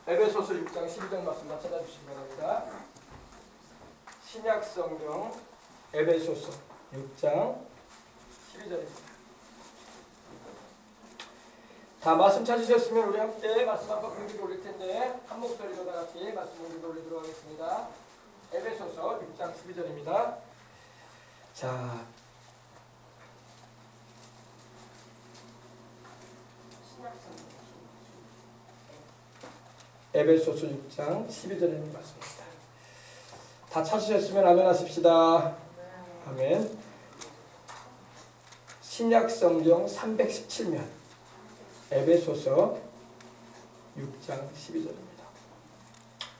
에베소서 6장 12절 말씀 찾아주시기 바랍니다. 신약성경 에베소서 6장 12절입니다. 다 말씀 찾으셨으면 우리 함께 말씀 한번 공기를 올릴 텐데 한 목소리로 다 같이 말씀 공기를 올리도록 하겠습니다. 에베소서 6장 12절입니다. 자, 에베소서 6장 12절의 말씀입니다. 다 찾으셨으면 아멘 하십시다. 아멘. 신약성경 317면 에베소서 6장 12절입니다.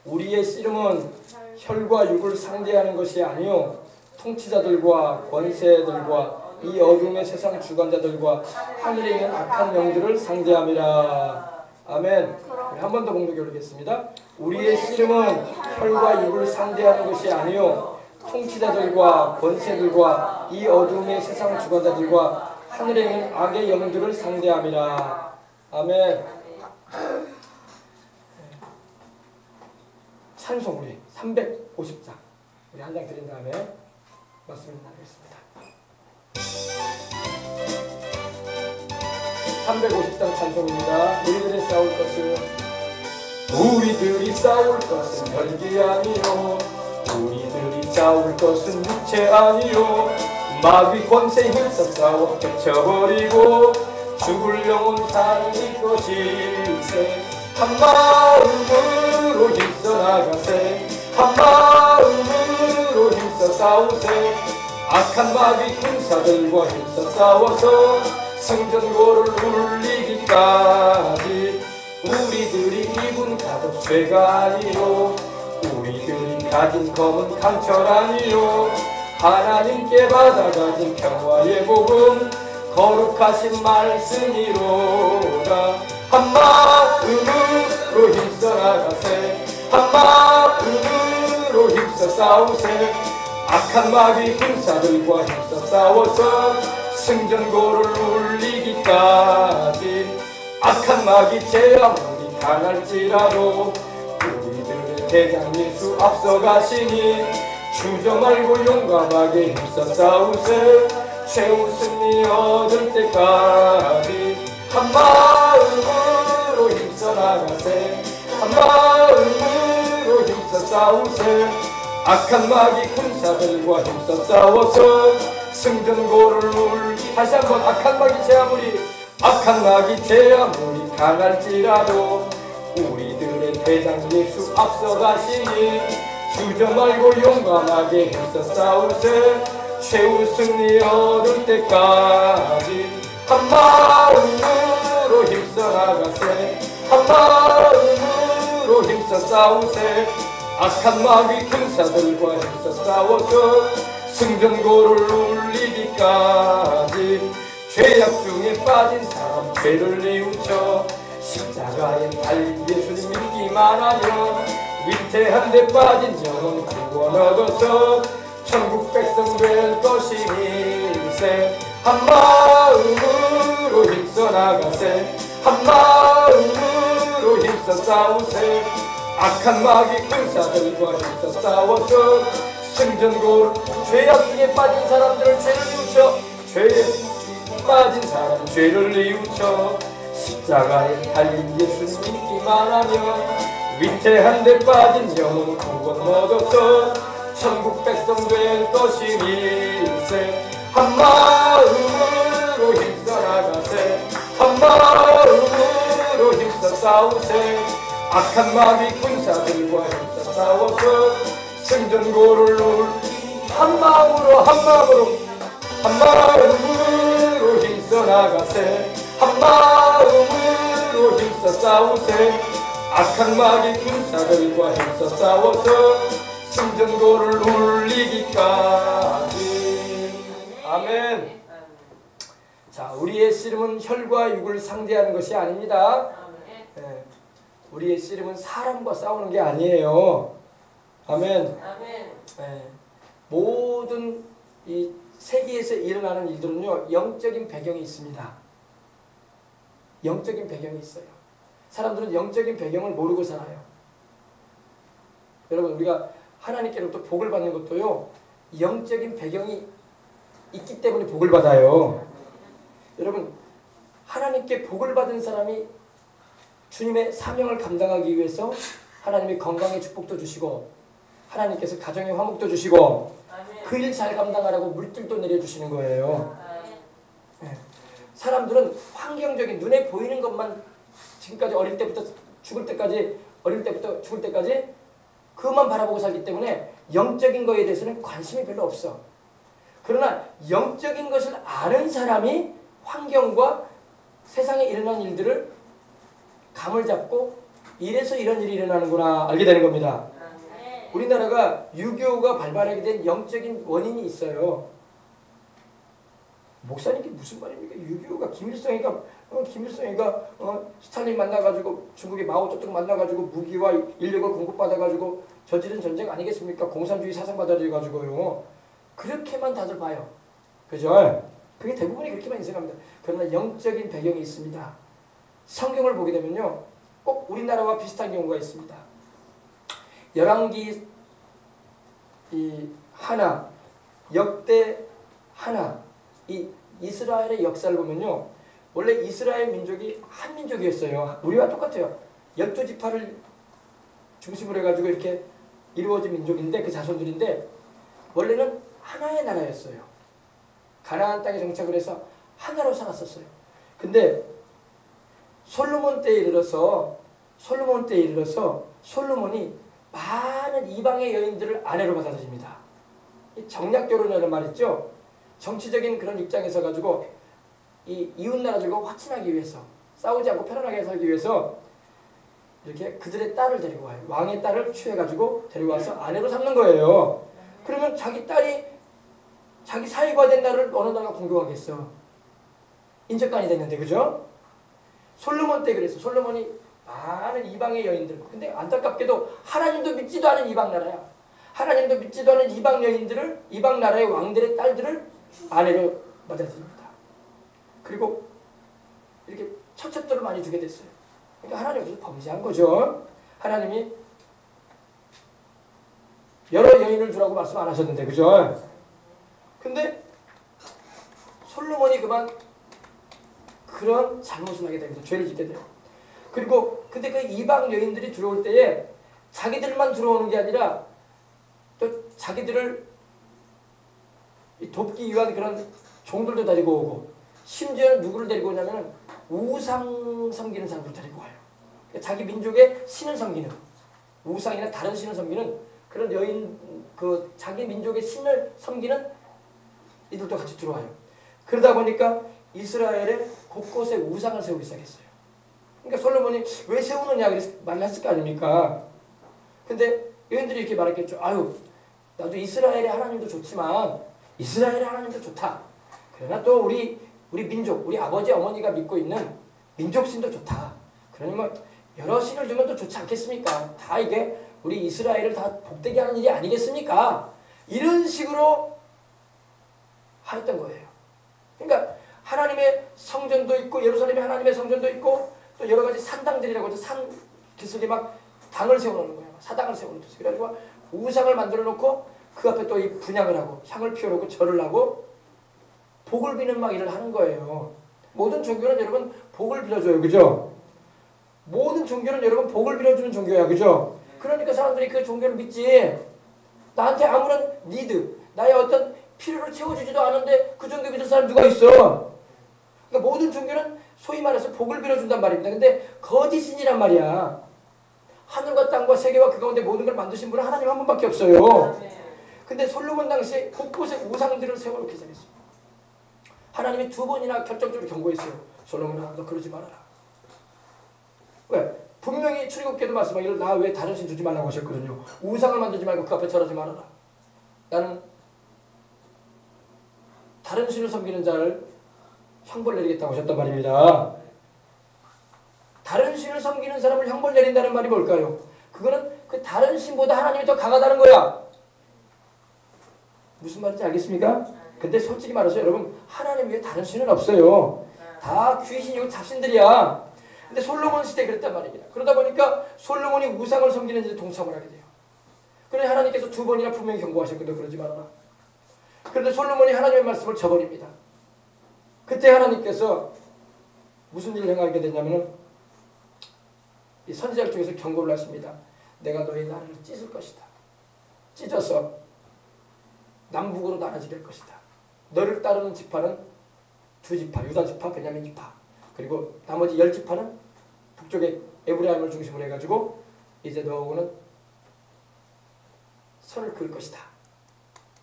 우리의 씨름은 혈과 육을 상대하는 것이 아니요 통치자들과 권세들과 이 어둠의 세상 주관자들과 하늘에 있는 악한 영들을 상대함이라. 아멘. 한 번 더 공독해 올리겠습니다. 우리의 씨름은 혈과 육을 상대하는 것이 아니요 통치자들과 권세들과 이 어둠의 세상 주관자들과 하늘에 있는 악의 영들을 상대함이라. 아멘. 찬송 우리 350장 우리 한 장 드린 다음에 말씀을 나누겠습니다. 350장 찬송입니다. 우리들이 싸울 것은 혈기 아니요 우리들이 싸울 것은 육체 아니요 마귀 권세 힘써 싸워 펼쳐버리고 죽을 영혼 살릴 것일세. 한 마음으로 힘써 나가세. 한 마음으로 힘써 싸우세. 악한 마귀 군사들과 힘써 싸워서 승전고를 울리기까지. 우리들이 입은 값은 죄가 아니요 우리들이 가진 검은 강철 아니요 하나님께 받아가진 평화의 복음 거룩하신 말씀이로다. 한 마음으로 힘써 나가세. 한 마음으로 힘써 싸우세. 악한 마귀 군사들과 힘써 싸워서 승전고를 울리기까지. 악한 마귀 죄 아무리 강할지라도 우리들의 대장 예수 앞서가시니 주저 말고 용감하게 힘써 싸우세. 최후 승리 얻을 때까지. 한 마음으로 힘써 나가세. 한 마음으로 힘써 싸우세. 악한 마귀 군사들과 힘써 싸워서 승전고를 울리. 다시 한번 악한 마귀 죄 아무리 강할지라도 우리들의 대장 예수 앞서가시니 주저 말고 용감하게 힘써 싸우세. 최후 승리 얻을 때까지. 한 마음으로 힘써 나가세. 한 마음으로 힘써 싸우세. 악한 마귀 군사들과 힘써 싸워서 승전고를 울리기까지. 죄악 중에 빠진 사람 죄를 뉘우쳐 십자가에 달린 예수님 믿기만 하면 위태한 데 빠진 영혼 구원 얻어서 천국 백성 될 것이니세. 한 마음으로 힘써 나가세. 한 마음으로 힘써 싸우세. 악한 마귀 군사들과 힘써 싸워서 승전고를. 죄악 중에 빠진 사람들을 죄를 뉘우쳐 빠진 사람 죄를 뉘우쳐 십자가에 달린 예수 믿기만 하면 위태한 데 빠진 영혼 구원 얻어서 천국 백성 될 것이니세. 한 마음으로 힘써 나가세. 한 마음으로 힘써 싸우세. 악한 마귀 군사들과 힘써 싸워서 승전고를 한 마음으로 힘써 나가세. 한 마음으로 힘써 싸우세. 악한 마귀 군사들과 힘써 싸워서 승전고를 울리기까지. 아멘. 자, 우리의 씨름은 혈과 육을 상대하는 것이 아닙니다. 네. 우리의 씨름은 사람과 싸우는 게 아니에요. 아멘. 네. 모든 이 세계에서 일어나는 일들은요 영적인 배경이 있습니다. 영적인 배경이 있어요. 사람들은 영적인 배경을 모르고 살아요. 여러분 우리가 하나님께로부터 복을 받는 것도요. 영적인 배경이 있기 때문에 복을 받아요. 여러분 하나님께 복을 받은 사람이 주님의 사명을 감당하기 위해서 하나님이 건강의 축복도 주시고 하나님께서 가정의 화목도 주시고 그 일 잘 감당하라고 물질도 내려주시는 거예요. 네. 사람들은 환경적인 눈에 보이는 것만 지금까지 어릴 때부터 죽을 때까지 그것만 바라보고 살기 때문에 영적인 거에 대해서는 관심이 별로 없어. 그러나 영적인 것을 아는 사람이 환경과 세상에 일어나는 일들을 감을 잡고 이래서 이런 일이 일어나는구나 알게 되는 겁니다. 우리나라가 유교가 발발하게 된 영적인 원인이 있어요. 목사님께 무슨 말입니까? 유교가 김일성이가 스탈린 만나가지고 중국의 마오쩌둥 만나가지고 무기와 인력을 공급받아가지고 저지른 전쟁 아니겠습니까? 공산주의 사상 받아들여가지고요. 그렇게만 다들 봐요. 그죠? 그게 대부분이 그렇게만 인생합니다. 그러나 영적인 배경이 있습니다. 성경을 보게 되면요. 꼭 우리나라와 비슷한 경우가 있습니다. 열왕기 하나, 역대 하나, 이 이스라엘의 역사를 보면요. 원래 이스라엘 민족이 한 민족이었어요. 우리와 똑같아요. 12지파를 중심으로 해가지고 이렇게 이루어진 민족인데 그 자손들인데 원래는 하나의 나라였어요. 가나안 땅에 정착을 해서 하나로 살았었어요. 근데 솔로몬 때에 이르러서 솔로몬이 많은 이방의 여인들을 아내로 받아들입니다. 정략결혼이라는 말 있죠. 정치적인 그런 입장에서 가지고 이 이웃나라들과 화친하기 위해서 싸우지 않고 편안하게 살기 위해서 이렇게 그들의 딸을 데리고 와요. 왕의 딸을 취해가지고 데리고 와서 아내로 삼는 거예요. 그러면 자기 딸이 자기 사위가 된 나라를 어느 나라가 공격하겠어. 인척간이 됐는데 그죠? 솔로몬 때 그랬어. 솔로몬이 많은 이방의 여인들. 근데 안타깝게도 하나님도 믿지도 않은 이방 나라야. 하나님도 믿지도 않은 이방 여인들을 이방 나라의 왕들의 딸들을 아내로 받아들입니다. 그리고 이렇게 처첩들을 많이 주게 됐어요. 그러니까 하나님께서 범죄한 거죠. 하나님이 여러 여인을 주라고 말씀 안 하셨는데 그죠? 근데 솔로몬이 그런 잘못을 하게 됩니다. 죄를 짓게 돼요. 그리고 근데 그 이방 여인들이 들어올 때에 자기들만 들어오는 게 아니라 또 자기들을 돕기 위한 그런 종들도 데리고 오고 심지어는 누구를 데리고 오냐면 우상 섬기는 사람을 데리고 와요. 그러니까 자기 민족의 신을 섬기는 우상이나 다른 신을 섬기는 그런 여인 자기 민족의 신을 섬기는 이들도 같이 들어와요. 그러다 보니까 이스라엘에 곳곳에 우상을 세우기 시작했어요. 그러니까 솔로몬이 왜 세우느냐 그래서 말했을 거 아닙니까? 근데 여인들이 이렇게 말했겠죠. 아유 나도 이스라엘의 하나님도 좋지만 이스라엘의 하나님도 좋다. 그러나 또 우리 민족, 우리 아버지 어머니가 믿고 있는 민족신도 좋다. 그러니 뭐 여러 신을 주면 또 좋지 않겠습니까? 다 이게 우리 이스라엘을 다 복되게 하는 일이 아니겠습니까? 이런 식으로 하였던 거예요. 그러니까 하나님의 성전도 있고 예루살렘에 하나님의 성전도 있고 또 여러 가지 산당들이라고 해서 산 기슭에 막 당을 세워놓는 거예요. 사당을 세워놓는 거예요. 그래가지고 우상을 만들어 놓고 그 앞에 또 이 분향을 하고 향을 피워놓고 절을 하고 복을 비는 막 일을 하는 거예요. 모든 종교는 여러분 복을 빌어줘요. 그죠? 모든 종교는 여러분 복을 빌어주는 종교야. 그죠? 그러니까 사람들이 그 종교를 믿지. 나한테 아무런 니드, 나의 어떤 필요를 채워주지도 않은데 그 종교 믿을 사람 누가 있어? 그러니까 모든 종교는 소위 말해서 복을 빌어준단 말입니다. 근데 거짓신이란 말이야. 하늘과 땅과 세계와 그 가운데 모든 걸 만드신 분은 하나님 한 분밖에 없어요. 근데 솔로몬 당시에 곳곳에 우상들을 세워놓기 시작했어요. 하나님이 2번이나 결정적으로 경고했어요. 솔로몬아 너 그러지 말아라. 왜? 분명히 출애굽기에도 말씀하기를 나 왜 다른 신 두지 말라고 하셨거든요. 우상을 만들지 말고 그 앞에 절하지 말아라. 나는 다른 신을 섬기는 자를 형벌 내리겠다고 하셨단 말입니다. 다른 신을 섬기는 사람을 형벌 내린다는 말이 뭘까요? 그거는 그 다른 신보다 하나님이 더 강하다는 거야. 무슨 말인지 알겠습니까? 근데 솔직히 말해서 여러분 하나님 위에 다른 신은 없어요. 다 귀신이고 잡신들이야. 근데 솔로몬 시대에 그랬단 말입니다. 그러다 보니까 솔로몬이 우상을 섬기는 일에 동참을 하게 돼요. 그런데 하나님께서 두 번이나 분명히 경고하셨거든요. 그러지 말아라. 그런데 솔로몬이 하나님의 말씀을 저버립니다. 그때 하나님께서 무슨 일을 행하게 되냐면은 이 선지자를 통해서 경고를 하십니다. 내가 너희 나라를 찢을 것이다. 찢어서 남북으로 나눠지게 할 것이다. 너를 따르는 지파는 두 지파, 유다 지파, 베냐민 지파, 그리고 나머지 10지파는 북쪽에 에브라임을 중심으로 해가지고 이제 너하고는 선을 그을 것이다.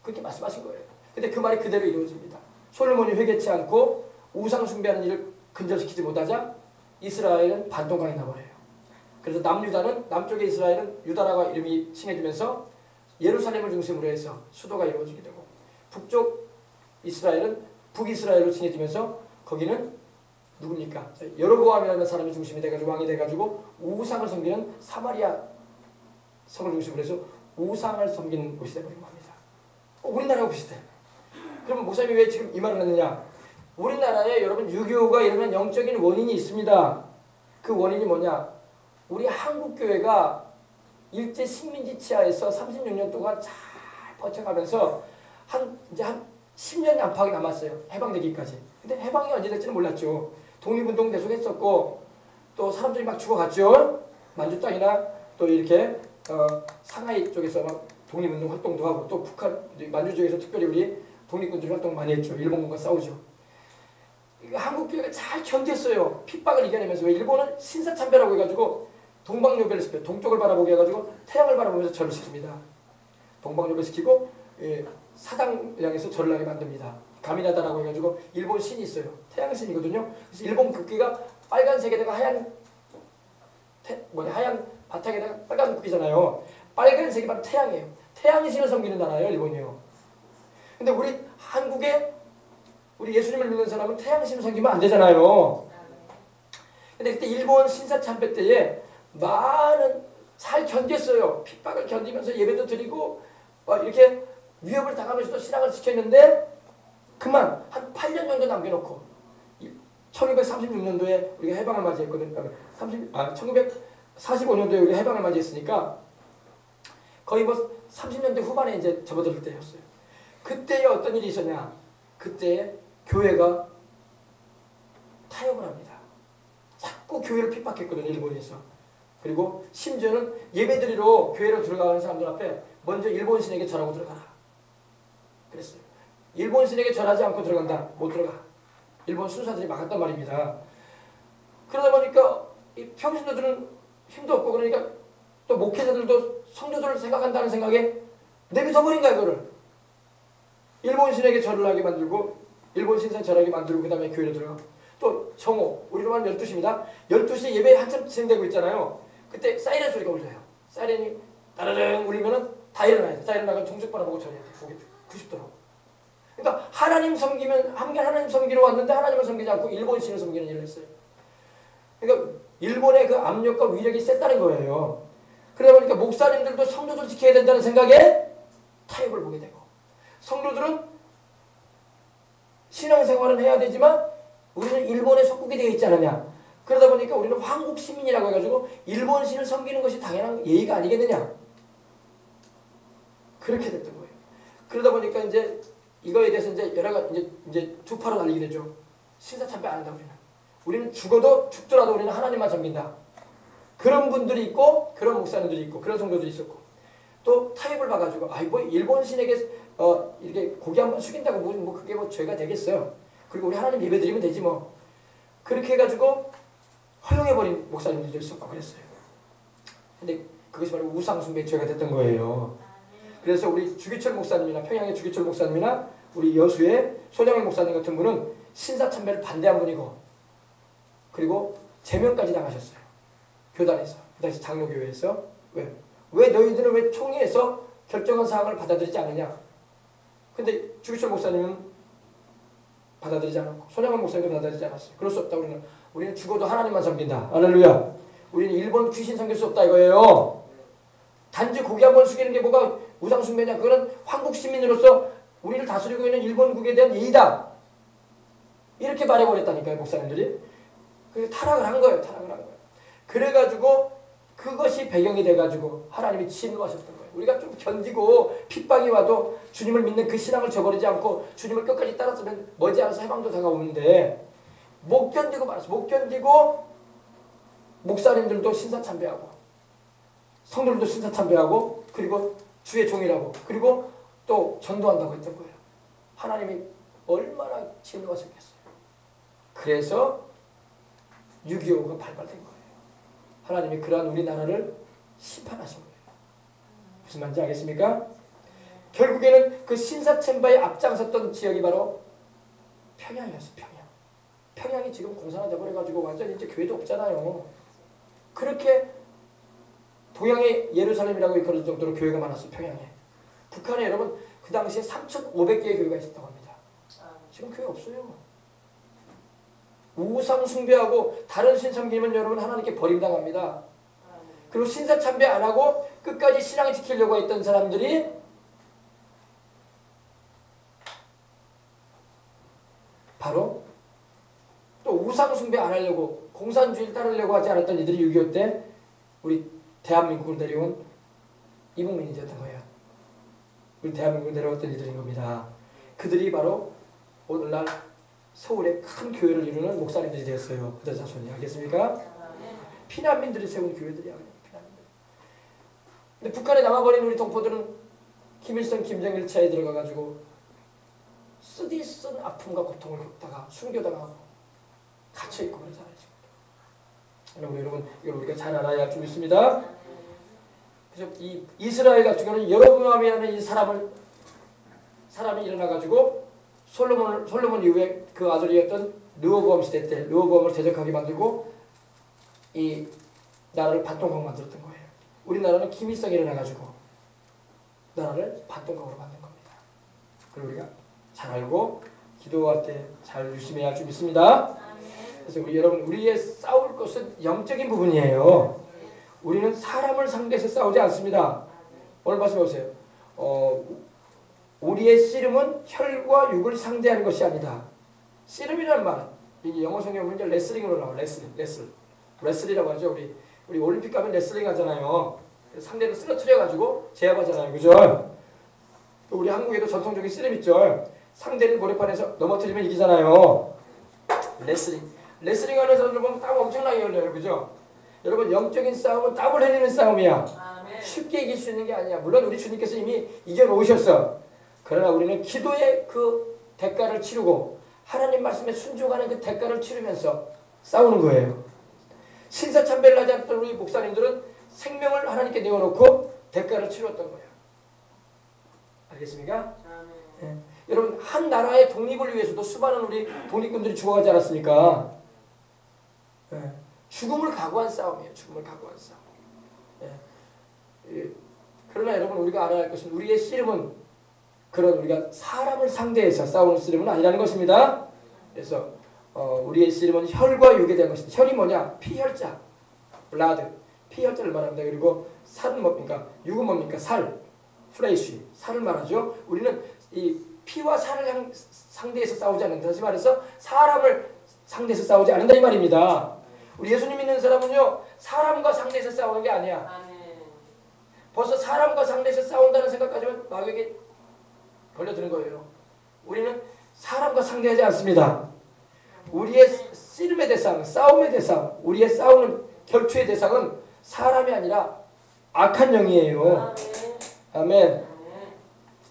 그렇게 말씀하신 거예요. 근데 그 말이 그대로 이루어집니다. 솔로몬이 회개치 않고 우상 숭배하는 일을 근절시키지 못하자 이스라엘은 반동강에 나버려요. 그래서 남유다는, 남쪽의 이스라엘은 유다라고 이름이 칭해지면서 예루살렘을 중심으로 해서 수도가 이루어지게 되고, 북쪽 이스라엘은 북이스라엘로 칭해지면서 거기는 누굽니까? 여로보암이라는 사람이 중심이 돼가지고 왕이 돼가지고 우상을 섬기는 사마리아 성을 중심으로 해서 우상을 섬기는 곳이 되버린 겁니다. 우리나라하고 비슷해. 그럼 목사님이 왜 지금 이 말을 했느냐? 우리나라에 여러분 유교가 이러면 영적인 원인이 있습니다. 그 원인이 뭐냐? 우리 한국교회가 일제 식민지 치하에서 36년 동안 잘 버텨가면서 이제 한 10년 안팎이 남았어요. 해방되기까지. 근데 해방이 언제 될지는 몰랐죠. 독립운동 계속했었고 또 사람들이 막 죽어갔죠. 만주 땅이나 또 이렇게 상하이 쪽에서 막 독립운동 활동도 하고, 또 북한 만주 쪽에서 특별히 우리 독립군들이 활동 많이 했죠. 일본군과 싸우죠. 한국교회가 잘 견뎠어요. 핍박을 이겨내면서. 왜 일본은 신사참배라고 해가지고 동방요배를 시켜요. 동쪽을 바라보게 해가지고 태양을 바라보면서 절을 시킵니다. 동방요배 시키고 사당을 향해서 절을 하게 만듭니다. 가미나다라고 해가지고 일본 신이 있어요. 태양신이거든요. 그래서 일본 국기가 빨간색에다가 하얀 바탕에다가 빨간 국기잖아요. 빨간색이 바로 태양이에요. 태양신을 섬기는 나라예요, 일본이요. 근데 우리 한국에 우리 예수님을 믿는 사람은 태양신을 섬기면 안 되잖아요. 근데 그때 일본 신사참배 때에 많은 잘 견뎠어요. 핍박을 견디면서 예배도 드리고 이렇게 위협을 당하면서도 신앙을 지켰는데 그만 한 8년 정도 남겨놓고 1936년도에 우리가 해방을 맞이했거든요. 1945년도에 우리가 해방을 맞이했으니까 거의 뭐 30년대 후반에 이제 접어들 때였어요. 그때에 어떤 일이 있었냐? 그때 교회가 타협을 합니다. 자꾸 교회를 핍박했거든요, 일본에서. 그리고 심지어는 예배드리러 교회로 들어가는 사람들 앞에 먼저 일본 신에게 절하고 들어가라. 그랬어요. 일본 신에게 절하지 않고 들어간다. 못 들어가. 일본 순사들이 막았단 말입니다. 그러다 보니까 이 평신도들은 힘도 없고, 그러니까 또 목회자들도 성도들을 생각한다는 생각에 내비둬버린 거야, 이거를. 일본 신에게 절을 하게 만들고, 일본 신상 절하게 만들고, 그 다음에 교회로 들어가. 또 정오, 우리로 말하면 12시입니다. 12시에 예배 한참 진행되고 있잖아요. 그때 사이렌 소리가 울려요. 사이렌이 따르릉 울리면은 다 일어나야 돼. 다 일어나면 종족 바라보고 절해야 돼. 고개 90도로. 그러니까 하나님 섬기면, 하나님 섬기러 왔는데 하나님을 섬기지 않고 일본 신을 섬기는 일을 했어요. 그러니까 일본의 그 압력과 위력이 셌다는 거예요. 그러다 보니까 목사님들도 성도들 지켜야 된다는 생각에 타협을 보게 되고, 성도들은 신앙생활은 해야 되지만 우리는 일본에 속국이 되어 있지 않느냐. 그러다 보니까 우리는 황국 시민이라고 해가지고 일본 신을 섬기는 것이 당연한 예의가 아니겠느냐. 그렇게 됐던 거예요. 그러다 보니까 이제 이거에 대해서 이제 여러 가지 이제 두 파로 날리게 되죠. 신사참배 안 한다 우리는. 우리는 죽더라도 우리는 하나님만 섬긴다. 그런 분들이 있고, 그런 목사님들이 있고, 그런 성도들이 있었고, 또 타협을 봐가지고 뭐 일본 신에게 이렇게 고개 한번 숙인다고 뭐 그게 뭐 죄가 되겠어요. 그리고 우리 하나님 예배드리면 되지 뭐. 그렇게 해가지고 허용해버린 목사님들도 있었고 그랬어요. 근데 그것이 바로 우상숭배 죄가 됐던 거예요. 그래서 우리 주기철 목사님이나 평양의 주기철 목사님이나 우리 여수의 소장일 목사님 같은 분은 신사참배를 반대한 분이고, 그리고 제명까지 당하셨어요. 교단에서, 그 당시 장로교회에서. 왜 너희들은 왜 총회에서 결정한 사항을 받아들이지 않느냐. 근데 주기철 목사님은 받아들이지 않았고, 손양원 목사님도 받아들이지 않았어요. 그럴 수 없다. 우리는 죽어도 하나님만 섬긴다. 할렐루야. 우리는 일본 귀신 섬길 수 없다 이거예요. 단지 고개 한번 숙이는 게 뭐가 우상숭배냐. 그거는 황국 시민으로서 우리를 다스리고 있는 일본국에 대한 예의다. 이렇게 말해버렸다니까요, 목사님들이. 그래서 타락을 한 거예요. 타락을 한 거예요. 그래가지고 그것이 배경이 돼가지고 하나님이 진노하셨던 거예요. 우리가 좀 견디고 핍박이 와도 주님을 믿는 그 신앙을 저버리지 않고 주님을 끝까지 따랐으면 머지않아서 해방도 다가오는데 못 견디고 말았어. 못 견디고 목사님들도 신사참배하고 성도들도 신사참배하고 그리고 주의 종이라고 그리고 또 전도한다고 했던 거예요. 하나님이 얼마나 진노하셨겠어요. 그래서 6.25가 발발된 거예요. 하나님이 그러한 우리나라를 심판하신 거예요. 무슨 말인지 알겠습니까? 결국에는 그 신사참배에 앞장섰던 지역이 바로 평양이었어요. 평양. 평양이 지금 공산화 돼버려가지고 완전히 이제 교회도 없잖아요. 그렇게 동양의 예루살렘이라고 일컬어질 정도로 교회가 많았어요. 평양에. 북한에 여러분 그 당시에 3,500개의 교회가 있었다고 합니다. 지금 교회 없어요. 우상 숭배하고 다른 신 섬기면 여러분 하나님께 버림당합니다. 그리고 신사 참배 안 하고 끝까지 신앙을 지키려고 했던 사람들이 바로 또 우상 숭배 안 하려고 공산주의를 따르려고 하지 않았던 이들이 6.25 때 우리 대한민국을 내려온 이북민이 되었던 거예요. 우리 대한민국을 내려왔던 이들인 겁니다. 그들이 바로 오늘날 서울에 큰 교회를 이루는 목사님들이 되었어요. 그들 자손이. 알겠습니까? 피난민들이 세운 교회들이야. 피난민들. 근데 북한에 남아버린 우리 동포들은 김일성, 김정일 차에 들어가가지고 쓰디쓴 아픔과 고통을 겪다가 순교당하고 갇혀있고 그러잖아요. 여러분 이걸 우리가 잘 알아야 할 줄 믿습니다. 그래서 이 이스라엘 같은 경우는 여로보암이라는 이 사람이 일어나가지고 솔로몬 이후에 그 아들이었던 르호보암 시대 때 르호보암을 대적하게 만들고 이 나라를 반동강 만들었던 거예요. 우리나라는 김일성이 일어나가지고 나라를 반동강으로 만든 겁니다. 그걸 우리가 잘 알고 기도할 때 잘 유심해야 할 줄 믿습니다. 그래서 여러분 우리의 싸울 것은 영적인 부분이에요. 우리는 사람을 상대해서 싸우지 않습니다. 오늘 말씀 보세요. 우리의 씨름은 혈과 육을 상대하는 것이 아니다. 씨름이라는 말, 이게 영어 성경에 보면 레슬링으로 나와. 레슬이라고 하죠. 우리 올림픽 가면 레슬링 하잖아요. 상대를 쓰러뜨려가지고 제압하잖아요. 그죠? 또 우리 한국에도 전통적인 씨름 있죠. 상대를 모래판에서 넘어뜨리면 이기잖아요. 레슬링 하는 사람들 보면 땀 엄청나게 흘려요. 그죠? 여러분 영적인 싸움은 땀을 흘리는 싸움이야. 쉽게 이길 수 있는 게 아니야. 물론 우리 주님께서 이미 이겨놓으셨어. 그러나 우리는 기도의 그 대가를 치르고 하나님 말씀에 순종하는 그 대가를 치르면서 싸우는 거예요. 신사참배를 하지 않던 우리 목사님들은 생명을 하나님께 내어놓고 대가를 치렀던 거예요. 알겠습니까? 네. 여러분 한 나라의 독립을 위해서도 수많은 우리 독립군들이 죽어가지 않았습니까? 네. 죽음을 각오한 싸움이에요. 죽음을 각오한 싸움. 네. 그러나 여러분 우리가 알아야 할 것은 우리의 씨름은 그런 우리가 사람을 상대해서 싸우는 씨름은 아니라는 것입니다. 그래서 우리의 씨름은 혈과 육에 대한 것입니다. 혈이 뭐냐? 피혈자, 블라드, 피혈자를 말합니다. 그리고 살은 뭡니까? 육은 뭡니까? 살, 플레이쉬, 살을 말하죠. 우리는 이 피와 살을 상대해서 싸우지 않는다. 다시 말해서 사람을 상대해서 싸우지 않는다 이 말입니다. 우리 예수님 믿는 사람은요 사람과 상대해서 싸우는 게 아니야. 벌써 사람과 상대해서 싸운다는 생각까지는 마귀에게 걸려드는 거예요. 우리는 사람과 상대하지 않습니다. 우리의 씨름의 대상, 싸움의 대상, 우리의 싸우는 결투의 대상은 사람이 아니라 악한 영이에요. 아멘.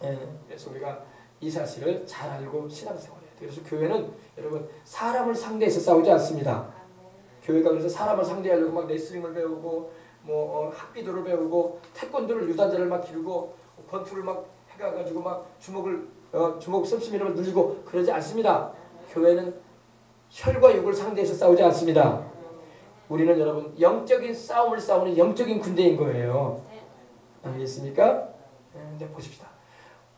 네, 그래서 우리가 이 사실을 잘 알고 신앙생활해야 돼요. 그래서 교회는 여러분 사람을 상대해서 싸우지 않습니다. 교회가 그래서 사람을 상대하려고 막 레슬링을 배우고 뭐 합기도를 배우고 태권도를 유단자를 막 기르고 권투를 막 해가지고 막 주먹 씀씀이를 늘리고 그러지 않습니다. 교회는 혈과 육을 상대해서 싸우지 않습니다. 우리는 여러분 영적인 싸움을 싸우는 영적인 군대인 거예요. 알겠습니까? 네, 보십시다.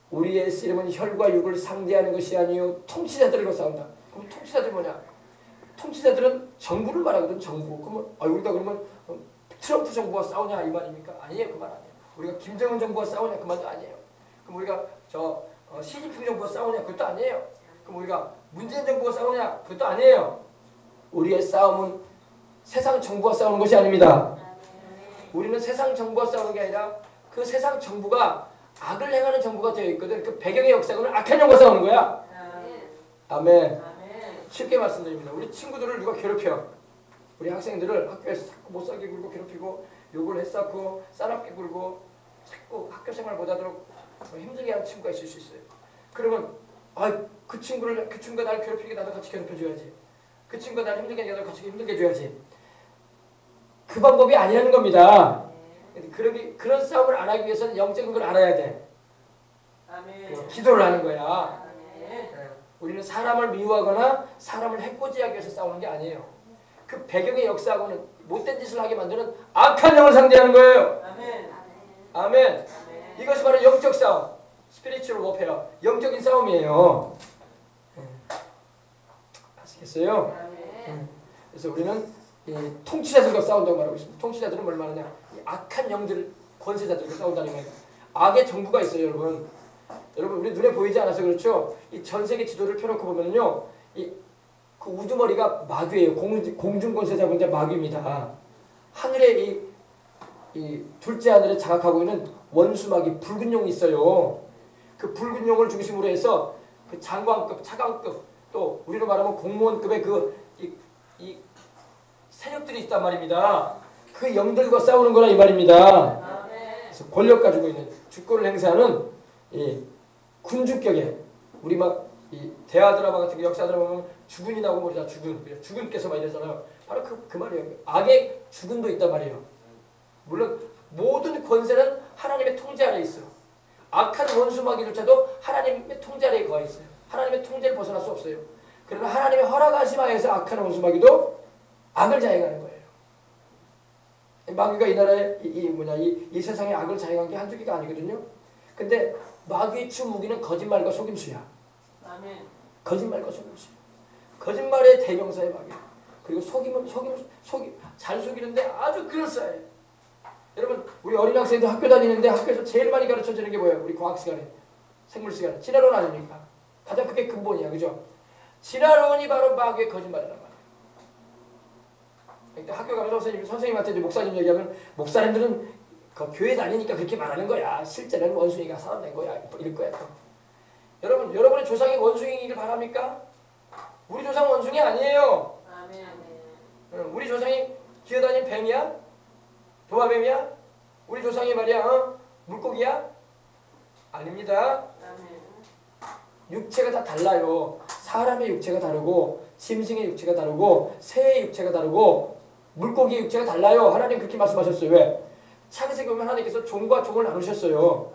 우리의 씨름은 혈과 육을 상대하는 것이 아니요 통치자들과 싸운다. 그럼 통치자들이 뭐냐? 통치자들은 정부를 말하거든. 정부. 그러면 우리가 그러면 트럼프 정부와 싸우냐 이 말입니까? 아니에요. 그 말 아니에요. 우리가 김정은 정부와 싸우냐 그 말도 아니에요. 그럼 우리가 시진핑 정부와 싸우냐 그것도 아니에요. 그럼 우리가 문재인 정부와 싸우냐 그것도 아니에요. 우리의 싸움은 세상 정부와 싸우는 것이 아닙니다. 우리는 세상 정부와 싸우는 게 아니라 그 세상 정부가 악을 행하는 정부가 되어 있거든. 그 배경의 역사는 악한 영과 싸우는 거야. 아멘. 쉽게 말씀드립니다. 우리 친구들을 누가 괴롭혀. 우리 학생들을 학교에서 자꾸 못 살게 굴고 괴롭히고 욕을 했었고 싸납게 굴고 자꾸 학교 생활 못하도록 힘들게 하는 친구가 있을 수 있어요. 그러면 그 친구가 나를 괴롭히게 나도 같이 괴롭혀줘야지. 그 친구가 나를 힘들게 하게 나도 같이 힘들게 해줘야지. 그 방법이 아니라는 겁니다. 그런 싸움을 안 하기 위해서는 영적인 걸 알아야 돼. 기도를 하는 거야. 우리는 사람을 미워하거나 사람을 해코지하기 위해서 싸우는 게 아니에요. 그 배경의 역사하고는 못된 짓을 하게 만드는 악한 영을 상대하는 거예요. 아멘. 이것이 바로 영적 싸움, 스피리추얼 워페어, 영적인 싸움이에요. 아시겠어요? 그래서 우리는 이 통치자들과 싸운다고 말하고 있습니다. 통치자들은 뭘 말하냐? 이 악한 영들, 권세자들과 싸운다는 거예요. 악의 정부가 있어요, 여러분. 여러분, 우리 눈에 보이지 않아서 그렇죠? 이 전 세계 지도를 펴놓고 보면요, 그 우두머리가 마귀예요. 공중 권세자분들 마귀입니다. 하늘에 이 둘째 하늘에 장악하고 있는 원수마귀 붉은 용이 있어요. 그 붉은 용을 중심으로 해서 그 장관급, 차관급, 또 우리로 말하면 공무원급의 이 세력들이 있단 말입니다. 그 영들과 싸우는 거라 이 말입니다. 그래서 권력 가지고 있는 주권을 행사하는 이 군주격의 우리 막 이 대하 드라마 같은 거 역사 드라마 보면 주군이 나오고 그러잖아. 주군께서 막 이러잖아요. 바로 그 말이에요. 악의 주군도 있단 말이에요. 물론 모든 권세는 하나님의 통제 아래에 있어. 악한 원수마귀조차도 하나님의 통제 아래에 거해 있어요. 하나님의 통제를 벗어날 수 없어요. 그러나 하나님의 허락하심 하에서 악한 원수마귀도 악을 자행하는 거예요. 마귀가 이 나라에 이 세상에 악을 자행한 게 한두 개가 아니거든요. 근데 마귀의 주 무기는 거짓말과 속임수야. 거짓말과 속임수. 거짓말의 대명사의 마귀. 그리고 잘 속이는데 아주 그럴싸해. 여러분, 우리 어린 학생들 학교 다니는데 학교에서 제일 많이 가르쳐주는 게 뭐예요? 우리 과학 시간에, 생물 시간에. 진화론 아닙니까? 가장 그게 근본이야, 그죠? 진화론이 바로 마귀의 거짓말이란 말이에요. 그러니까 학교 가면 선생님한테 목사님 얘기하면 목사님들은 그 교회 다니니까 그렇게 말하는 거야. 실제는 원숭이가 사람 된 거야. 이럴 거야. 여러분, 여러분의 조상이 원숭이길 바랍니까? 우리 조상 원숭이 아니에요. 우리 조상이 기어다닌 뱀이야? 도마뱀이야? 우리 조상이 말이야, 물고기야? 아닙니다. 육체가 다 달라요. 사람의 육체가 다르고, 짐승의 육체가 다르고, 새의 육체가 다르고, 물고기의 육체가 달라요. 하나님 그렇게 말씀하셨어요. 왜? 창세기 보면 하나님께서 종과 종을 나누셨어요.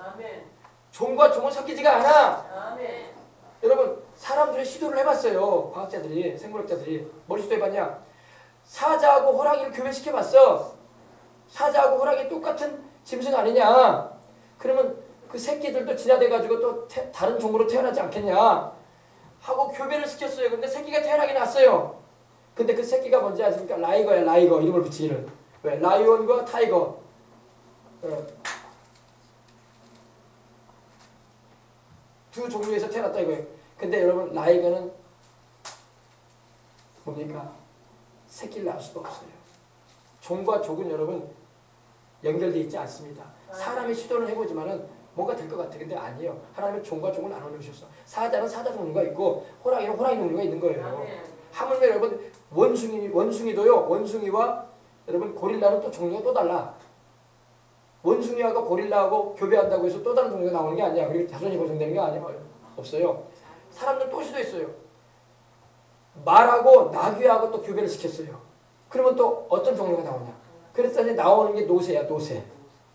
종과 종은 섞이지가 않아. 여러분, 사람들이 시도를 해봤어요. 과학자들이, 생물학자들이. 뭘 시도해봤냐? 사자하고 호랑이를 교배시켜봤어. 사자하고 호랑이 똑같은 짐승 아니냐? 그러면 그 새끼들도 진화돼가지고 또 다른 종으로 태어나지 않겠냐? 하고 교배를 시켰어요. 근데 새끼가 태어나긴 났어요. 근데 그 새끼가 뭔지 아십니까? 라이거야, 라이거. 이름을 붙이기를. 왜? 라이온과 타이거. 두 종류에서 태어났다 이거예요. 근데 여러분, 라이거는 뭡니까? 새끼를 낳을 수가 없어요. 종과 족은 여러분 연결되어 있지 않습니다. 사람이 시도를 해보지만은 뭔가 될 것 같아. 근데 아니에요. 하나님은 종과 종을 나눠 놓으셨어. 사자는 사자 종류가 있고 호랑이는 호랑이 종류가 있는 거예요. 하물며 여러분, 원숭이도요. 원숭이와 여러분 고릴라는 또 종류가 또 달라. 원숭이하고 고릴라하고 교배한다고 해서 또 다른 종류가 나오는 게 아니야. 그리고 자손이 보존되는 게 아니야. 없어요. 사람들 또 시도했어요. 말하고 나귀하고 또 교배를 시켰어요. 그러면 또 어떤 종류가 나오냐. 그랬더니 나오는 게 노새야. 노새.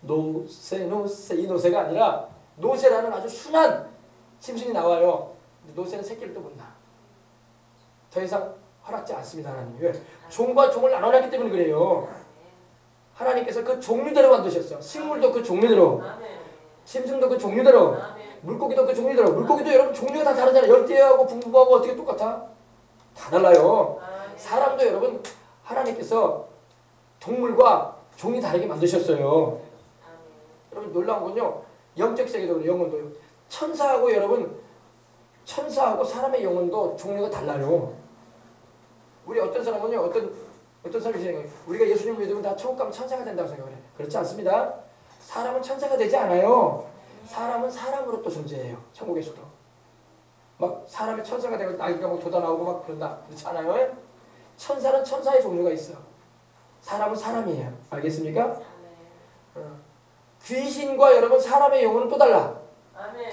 이 노새가 아니라 노새라는 아주 순한 짐승이 나와요. 근데 노새는 새끼를 또 못 낳아. 더 이상 허락지 않습니다. 하나님이. 왜? 종과 종을 나눠놨기 때문에 그래요. 하나님께서 그 종류대로 만드셨어. 식물도 그 종류대로, 짐승도 그 종류대로, 물고기도 그 종류대로. 물고기도 여러분 종류가 다 다르잖아요. 열대하고 붕붕하고 어떻게 똑같아? 다 달라요. 사람도 여러분 하나님께서 동물과 종이 다르게 만드셨어요. 여러분 놀라운 건요. 영적 세계도 영혼도요. 천사하고 사람의 영혼도 종류가 달라요. 우리 어떤 사람은요, 어떤 사람이 생각해요. 우리가 예수님 믿으면 다 천국 가면 천사가 된다고 생각을 해요. 그렇지 않습니다. 사람은 천사가 되지 않아요. 사람은 사람으로 또 존재해요. 천국에서도. 막 사람이 천사가 되고 날개가 막 돋아나오고 막 그런다. 그렇지 않아요? 천사는 천사의 종류가 있어. 사람은 사람이에요. 알겠습니까? 귀신과 여러분 사람의 영혼은 또 달라.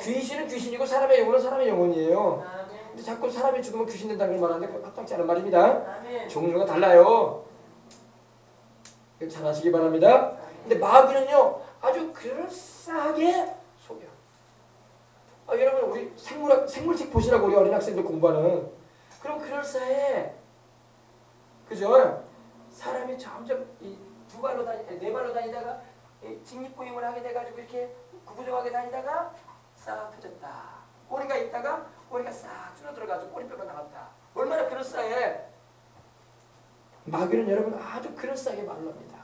귀신은 귀신이고 사람의 영혼은 사람의 영혼이에요. 근데 자꾸 사람이 죽으면 귀신 된다는 걸 말하는데 그건 합당치 않은 말입니다. 종류가 달라요. 잘 아시기 바랍니다. 근데 마귀는요 아주 그럴싸하게 속여. 여러분 우리 생물책 보시라고 우리 어린 학생들 공부하는. 그럼 그럴싸해. 그죠? 사람이 점점 두 발로 네 발로 다니다가 직립보행을 하게 돼가지고 이렇게 구부정하게 다니다가 싹 펴졌다. 꼬리가 있다가 꼬리가 싹 줄어들어가지고 꼬리뼈가 나왔다. 얼마나 그럴싸해. 마귀는 여러분 아주 그럴싸하게 말로 합니다.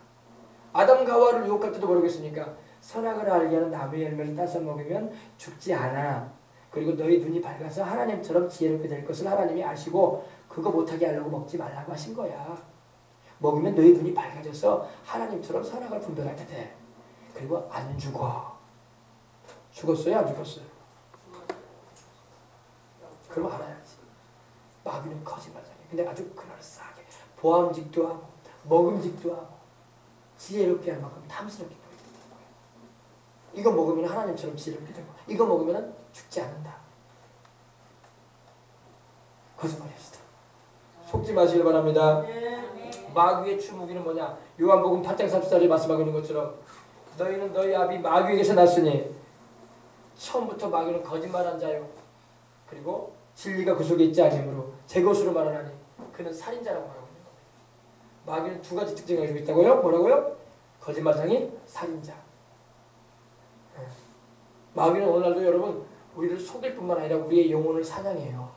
아담과 하와를 유혹할 때도 모르겠습니까? 선악을 알게 하는 나무의 열매를 따서 먹으면 죽지 않아. 그리고 너희 눈이 밝아서 하나님처럼 지혜롭게 될 것을 하나님이 아시고 그거 못하게 하려고 먹지 말라고 하신 거야. 먹으면 너희 눈이 밝아져서 하나님처럼 선악을 분별하게 돼. 그리고 안 죽어. 죽었어요? 안 죽었어요? 그럼 알아야지. 마귀는 거짓말이야. 근데 아주 그럴싸하게 보암직도 하고 먹음직도 하고 지혜롭게 할 만큼 탐스럽게 보이는 거예요. 이거 먹으면 하나님처럼 지혜롭게 되고 이거 먹으면 죽지 않는다. 거짓말이었어. 속지 마시길 바랍니다. 마귀의 주무기는 뭐냐? 요한복음 8장 34절에 말씀하고 있는 것처럼 너희는 너희 아비 마귀에게서 났으니 처음부터 마귀는 거짓말한 자요. 그리고 진리가 그 속에 있지 아니므로 제 것으로 말하나니 그는 살인자라고 말하고 있는 겁니다. 마귀는 두 가지 특징을 가지고 있다고요? 뭐라고요? 거짓말장이 살인자. 마귀는 오늘날도 여러분 우리를 속일 뿐만 아니라 우리의 영혼을 사냥해요.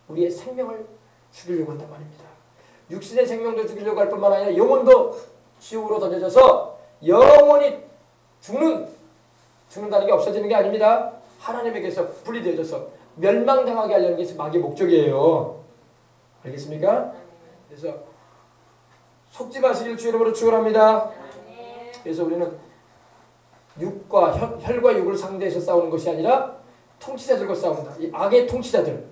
우리의 생명을 죽이려고 한단 말입니다. 육신의 생명도 죽이려고 할 뿐만 아니라 영혼도 지옥으로 던져져서 영원히 죽는다는 게 없어지는 게 아닙니다. 하나님에게서 분리되어져서 멸망당하게 하려는 게 마귀의 목적이에요. 알겠습니까? 그래서 속지 마시길 주 이름으로 축원합니다. 그래서 우리는 혈과 육을 상대해서 싸우는 것이 아니라 통치자들과 싸운다. 이 악의 통치자들,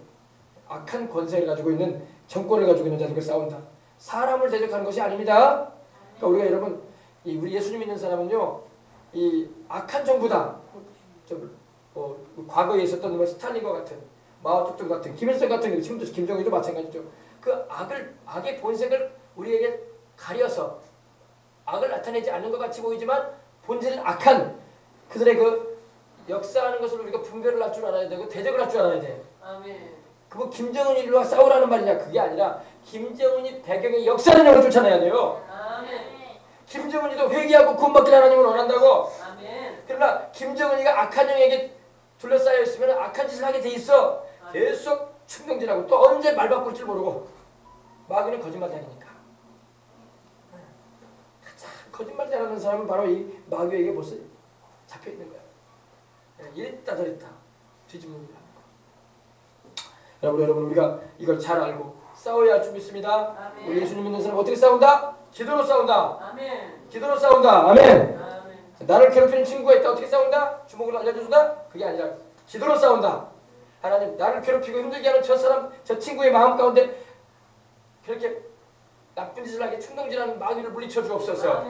악한 권세를 가지고 있는 정권을 가지고 있는 자들과 싸운다. 사람을 대적하는 것이 아닙니다. 그러니까 우리가 여러분 우리 예수님 믿는 사람은요 이 악한 정부다. 과거에 있었던 스탈린과 같은 마오쩌둥 같은 김일성 같은 지금도 김정일도 마찬가지죠. 그 악의 본색을 우리에게 가려서 악을 나타내지 않는 것 같이 보이지만 본질은 악한 그들의 그 역사하는 것을 우리가 분별을 할 줄 알아야 되고 대적을 할 줄 알아야 돼. 아멘. 그거 김정은이 일로 와 싸우라는 말이냐 그게 아니라 김정은이 배경의 역사를 쫓아내야 돼요. 아멘. 김정은이도 회개하고 구원받길 하나님을 원한다고. 아멘. 그러나 김정은이가 악한 영에게 둘러싸여 있으면 악한 짓을 하게 돼 있어. 아멘. 계속 충동질하고 또 언제 말 바꿀 줄 모르고 마귀는 거짓말장이니까. 가장 거짓말 잘하는 사람은 바로 이 마귀에게 벌써 잡혀 있는 거야. 이랬다 저랬다 뒤집는 거야. 여러분 우리가 이걸 잘 알고 싸워야 할 줄 믿습니다. 아멘. 우리 예수님 믿는 사람 어떻게 싸운다? 기도로 싸운다. 아멘. 기도로 싸운다. 아멘. 아멘. 나를 괴롭히는 친구가 있다. 어떻게 싸운다? 주먹으로 알려주다? 그게 아니라 기도로 싸운다. 하나님 나를 괴롭히고 힘들게 하는 저 사람 저 친구의 마음 가운데 그렇게 나쁜 짓을 하게 충동질하는 마귀를 물리쳐 주옵소서.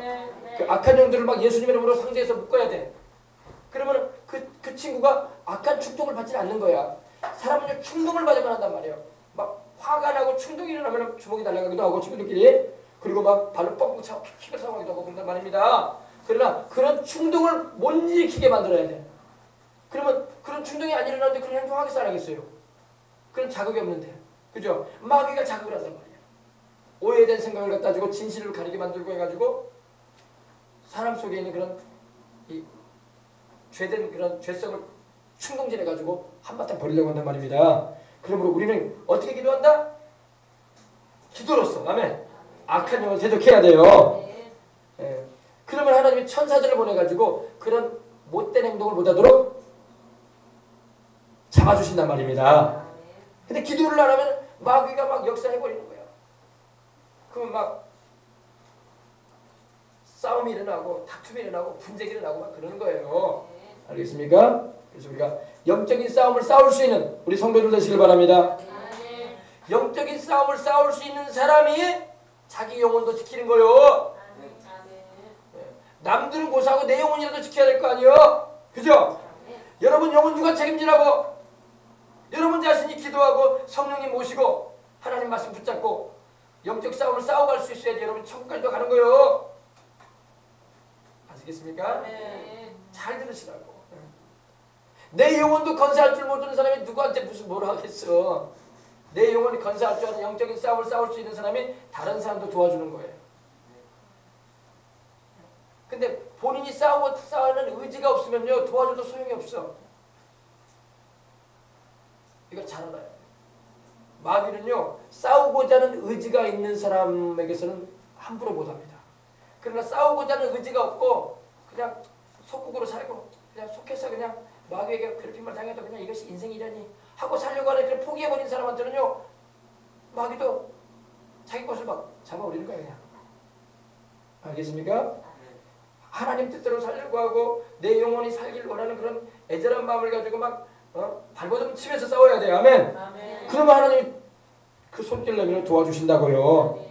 그 악한 영들을 막 예수님 이름으로 상대해서 묶어야 돼. 그러면 그 친구가 악한 충동을 받지 않는 거야. 사람은 충동을 받으면 한단 말이에요. 막 화가 나고 충동이 일어나면 주먹이 날아가기도 하고 친구들끼리 그리고 막 발로 뻥뻥 차고 킥을 사용하기도 하고 그런단 말입니다. 그러나 그런 충동을 못 일으키게 만들어야 돼. 그러면 그런 충동이 안 일어나는데 그런 행동하겠어 안 하겠어요? 그런 자극이 없는데. 그죠? 마귀가 자극을 한단 말이에요. 오해된 생각을 갖다 주고 진실을 가리게 만들고 해가지고 사람 속에 있는 그런 이 죄된 그런 죄성을 충동질해가지고 한바탕 버리려고 한단 말입니다. 그러므로 우리는 어떻게 기도한다? 기도로써 아멘. 악한 영을 대적해야 돼요. 예. 그러면 하나님이 천사들을 보내가지고 그런 못된 행동을 못하도록 잡아주신단 말입니다. 근데 기도를 안 하면 마귀가 막 역사해버리는 거예요. 그러면 막 싸움이 일어나고 다툼이 일어나고 분쟁이 일어나고 막 그러는 거예요. 알겠습니까? 그래서 우리가 영적인 싸움을 싸울 수 있는 우리 성도들 되시길 바랍니다. 영적인 싸움을 싸울 수 있는 사람이 자기 영혼도 지키는 거요. 남들은 고사하고 내 영혼이라도 지켜야 될 거 아니에요? 그죠? 여러분 영혼 누가 책임지라고? 여러분 자신이 기도하고 성령님 모시고 하나님 말씀 붙잡고 영적 싸움을 싸워갈 수 있어야지 여러분 천국까지도 가는 거예요. 아시겠습니까? 잘 들으시라고. 내 영혼도 건사할 줄 모르는 사람이 누구한테 무슨 뭐라 하겠어. 내 영혼이 건사할 줄 아는 영적인 싸움을 싸울 수 있는 사람이 다른 사람도 도와주는 거예요. 근데 본인이 싸우는 의지가 없으면요 도와줘도 소용이 없어. 이걸 잘 알아요. 마귀는요 싸우고자 하는 의지가 있는 사람에게서는 함부로 못합니다. 그러나 싸우고자 하는 의지가 없고 그냥 속국으로 살고 그냥 속해서 그냥 마귀에게 괴롭힘을 당해도 그냥 이것이 인생이라니 하고 살려고 하는 그런 포기해버린 사람한테는요 마귀도 자기 것을 막 잡아올리는 거예요. 그냥. 알겠습니까? 하나님 뜻대로 살려고 하고 내 영혼이 살길 원하는 그런 애절한 마음을 가지고 막 발버둥 치면서 싸워야 돼요. 아멘. 그러면 하나님이 그 손길 내밀어 도와주신다고요.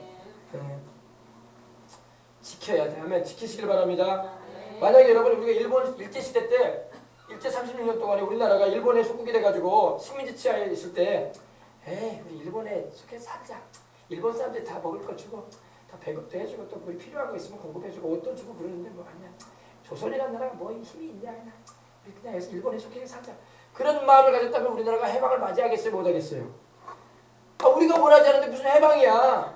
지켜야 돼. 아멘. 지키시길 바랍니다. 만약에 여러분 우리가 일본 일제시대 때 일제 36년 동안에 우리나라가 일본에 속국이 돼가지고 식민지 치하에 있을 때 에이 우리 일본에 속해 살자. 일본 사람들이 다 먹을 거 주고 다 배급도 해주고 또 우리 필요한 거 있으면 공급해주고 옷도 주고 그러는데 뭐 아니야. 조선이라는 나라가 뭐 힘이 있냐 그냥 해서 일본에 속해 살자. 그런 마음을 가졌다면 우리나라가 해방을 맞이하겠어요? 못하겠어요? 우리가 원하지 않는데 무슨 해방이야.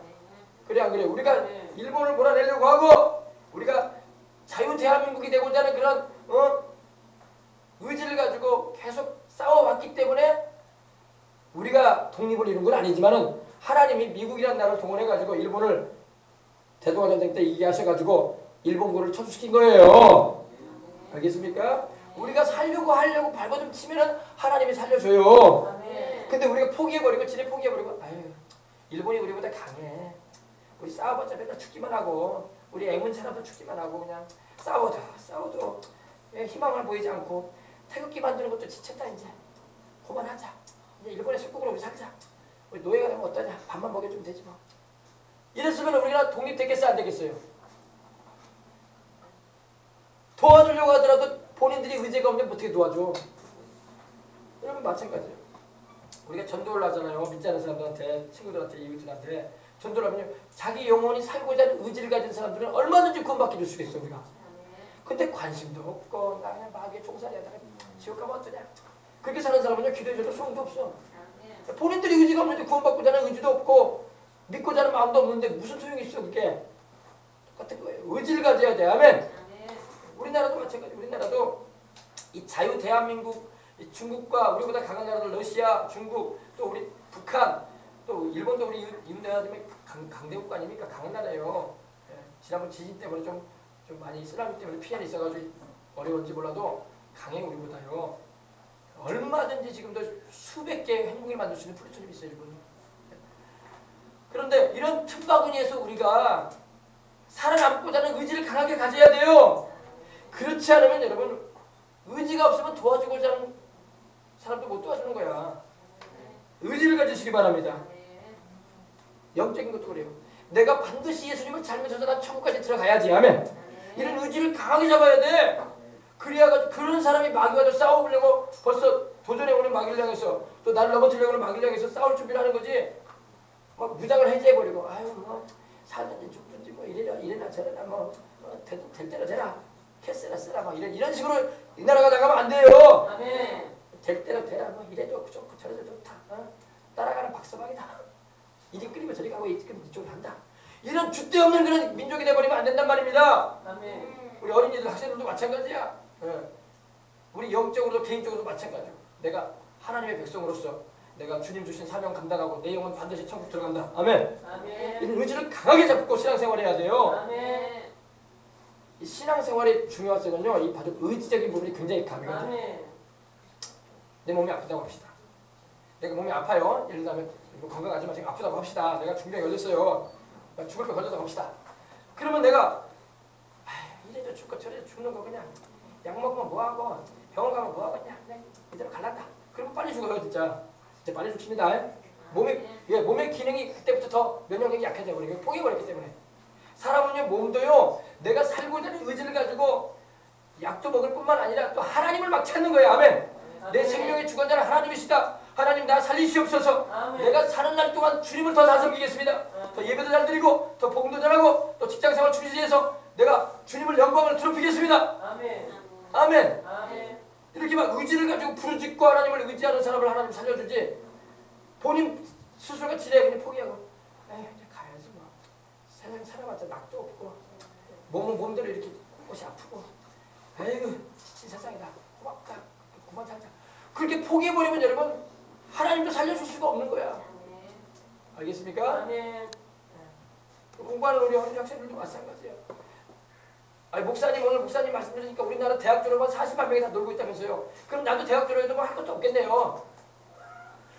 그래 안 그래? 우리가 일본을 몰아내려고 하고 우리가 자유 대한민국이 되고자 하는 그런 의지를 가지고 계속 싸워왔기 때문에 우리가 독립을 이룬 건 아니지만은 하나님이 미국이라는 나라를 동원해가지고 일본을 대동아전쟁 때 이기게 하셔가지고 일본군을 철수시킨 거예요. 알겠습니까? 우리가 하려고 발버둥 치면은 하나님이 살려줘요. 근데 우리가 포기해버리고 지네 포기해버리고 아유 일본이 우리보다 강해. 우리 싸워봤자 맨날 죽기만 하고 우리 애문체라도 죽기만 하고 그냥 싸워도 희망을 보이지 않고 태극기 만드는 것도 지쳤다 이제 그만하자. 이제 일본의 속국으로 우리 살자. 우리 노예가 되면 어떠냐. 밥만 먹여주면 되지 뭐. 이랬으면 우리가 독립되겠어요 안 되겠어요? 도와주려고 하더라도 본인들이 의지가 없는데 어떻게 도와줘. 여러분 마찬가지예요. 우리가 전도를 하잖아요. 믿지 않는 사람들한테 친구들한테 이웃들한테 전도를 하면요. 자기 영혼이 살고자 하는 의지를 가진 사람들은 얼마든지 구원받게 줄 수 있어 우리가. 근데 관심도 없고 나 그냥 마귀에 종살이하다가 지옥 가면 어떠냐. 그렇게 사는 사람은요. 기도해줘도 소용도 없어. 본인들이 의지가 없는데 구원받고자 하는 의지도 없고 믿고자 하는 마음도 없는데 무슨 소용이 있어 그게. 똑같은 거예요. 의지를 가져야 돼. 아멘. 우리나라도 마찬가지. 우리나라도 이 자유 대한민국 이 중국과 우리보다 강한 나라들 러시아, 중국 또 우리 북한 또 일본도 우리 이웃나라들이 강대국 아닙니까? 강한 나라예요. 예. 지난번 지진 때문에 좀 많이 쓰나미 때문에 피해는 있어가지고 어려운지 몰라도 강해 우리보다요. 얼마든지 지금도 수백 개의 행복을 만들 수 있는 플루토늄이 있어요 일본이. 그런데 이런 틈바구니에서 우리가 살아남고자 하는 의지를 강하게 가져야 돼요. 그렇지 않으면 여러분 의지가 없으면 도와주고자 하는 사람도 못 도와주는 거야. 의지를 가지시기 바랍니다. 영적인 것도 그래요. 내가 반드시 예수님을 잘 믿어서 난 천국까지 들어가야지. 아멘. 이런 의지를 강하게 잡아야 돼. 그래야 그런 사람이 마귀와도 싸워보려고 벌써 도전해오는 마귀를 향해서 또 나를 넘어뜨리려고 하는 마귀를 향해서 싸울 준비를 하는 거지. 막 무장을 해제해버리고 아유 뭐 살든지 죽든지 뭐 이래나 저래나 뭐 될 대로 되라. 캐스라 쓰라 막 이런 식으로 이 나라가 나가면 안 돼요. 아멘. 될 대로 되라 뭐 이래도 좋고 저래도 좋다. 따라가는 박서방이다. 이리 끓이면 저리 가고 이리 끓이면 이쪽으로 한다. 이런 줏대 없는 그런 민족이 돼버리면 안 된단 말입니다. 아멘. 우리 어린이들 학생들도 마찬가지야. 예. 우리 영적으로도 개인적으로도 마찬가지고 내가 하나님의 백성으로서 내가 주님 주신 사명 감당하고 내 영혼 반드시 천국 들어간다. 아멘. 아멘. 이런 의지를 강하게 잡고 신앙생활해야 돼요. 아멘. 이 신앙생활의 중요성은요. 이 바로 의지적인 부분이 굉장히 강해요. 아멘. 내 몸이 아프다고 합시다. 내가 몸이 아파요. 예를 들면 건강하지만 지금 아프다고 합시다. 내가 중병이 걸렸어요. 죽을 거 걸려서 갑시다. 그러면 내가 이래도 죽고 저래도 죽는 거 그냥 약 먹으면 뭐하고 병원 가면 뭐하고 그냥 이대로 갈란다. 그러면 빨리 죽어요 진짜. 이제 빨리 죽습니다. 몸의 기능이 그때부터 더 면역력이 약해져 버리고 포기해버렸기 때문에. 사람은요 몸도요 내가 살고자 하는 의지를 가지고 약도 먹을 뿐만 아니라 또 하나님을 막 찾는 거예요. 아멘. 내 생명의 주관자는 하나님이시다. 하나님 나 살리시옵소서. 아멘. 내가 사는 날 동안 주님을 더 잘 섬기겠습니다. 더 예배도 잘 드리고 더 복음도 잘하고 또 직장생활 충실해서 내가 주님을 영광을 드높이겠습니다. 아멘. 아멘. 아멘. 이렇게 막 의지를 가지고 부르짖고 하나님을 의지하는 사람을 하나님 살려주지 본인 스스로가 지레 그냥 포기하고 이제 가야지 뭐. 세상 살아봤자 낙도 없고 몸은 몸대로 이렇게 곳이 아프고 아이고 지친 세상이다. 고맙다. 그만 살자. 그렇게 포기해버리면 여러분 하나님도 살려줄 수가 없는 거야. 알겠습니까? 네. 공부하는 우리 어린 학생들도 마찬가지야. 아니 목사님 오늘 목사님 말씀 들으니까 우리나라 대학 졸업한 40만 명이 다 놀고 있다면서요. 그럼 나도 대학 졸업해도 뭐 할 것도 없겠네요.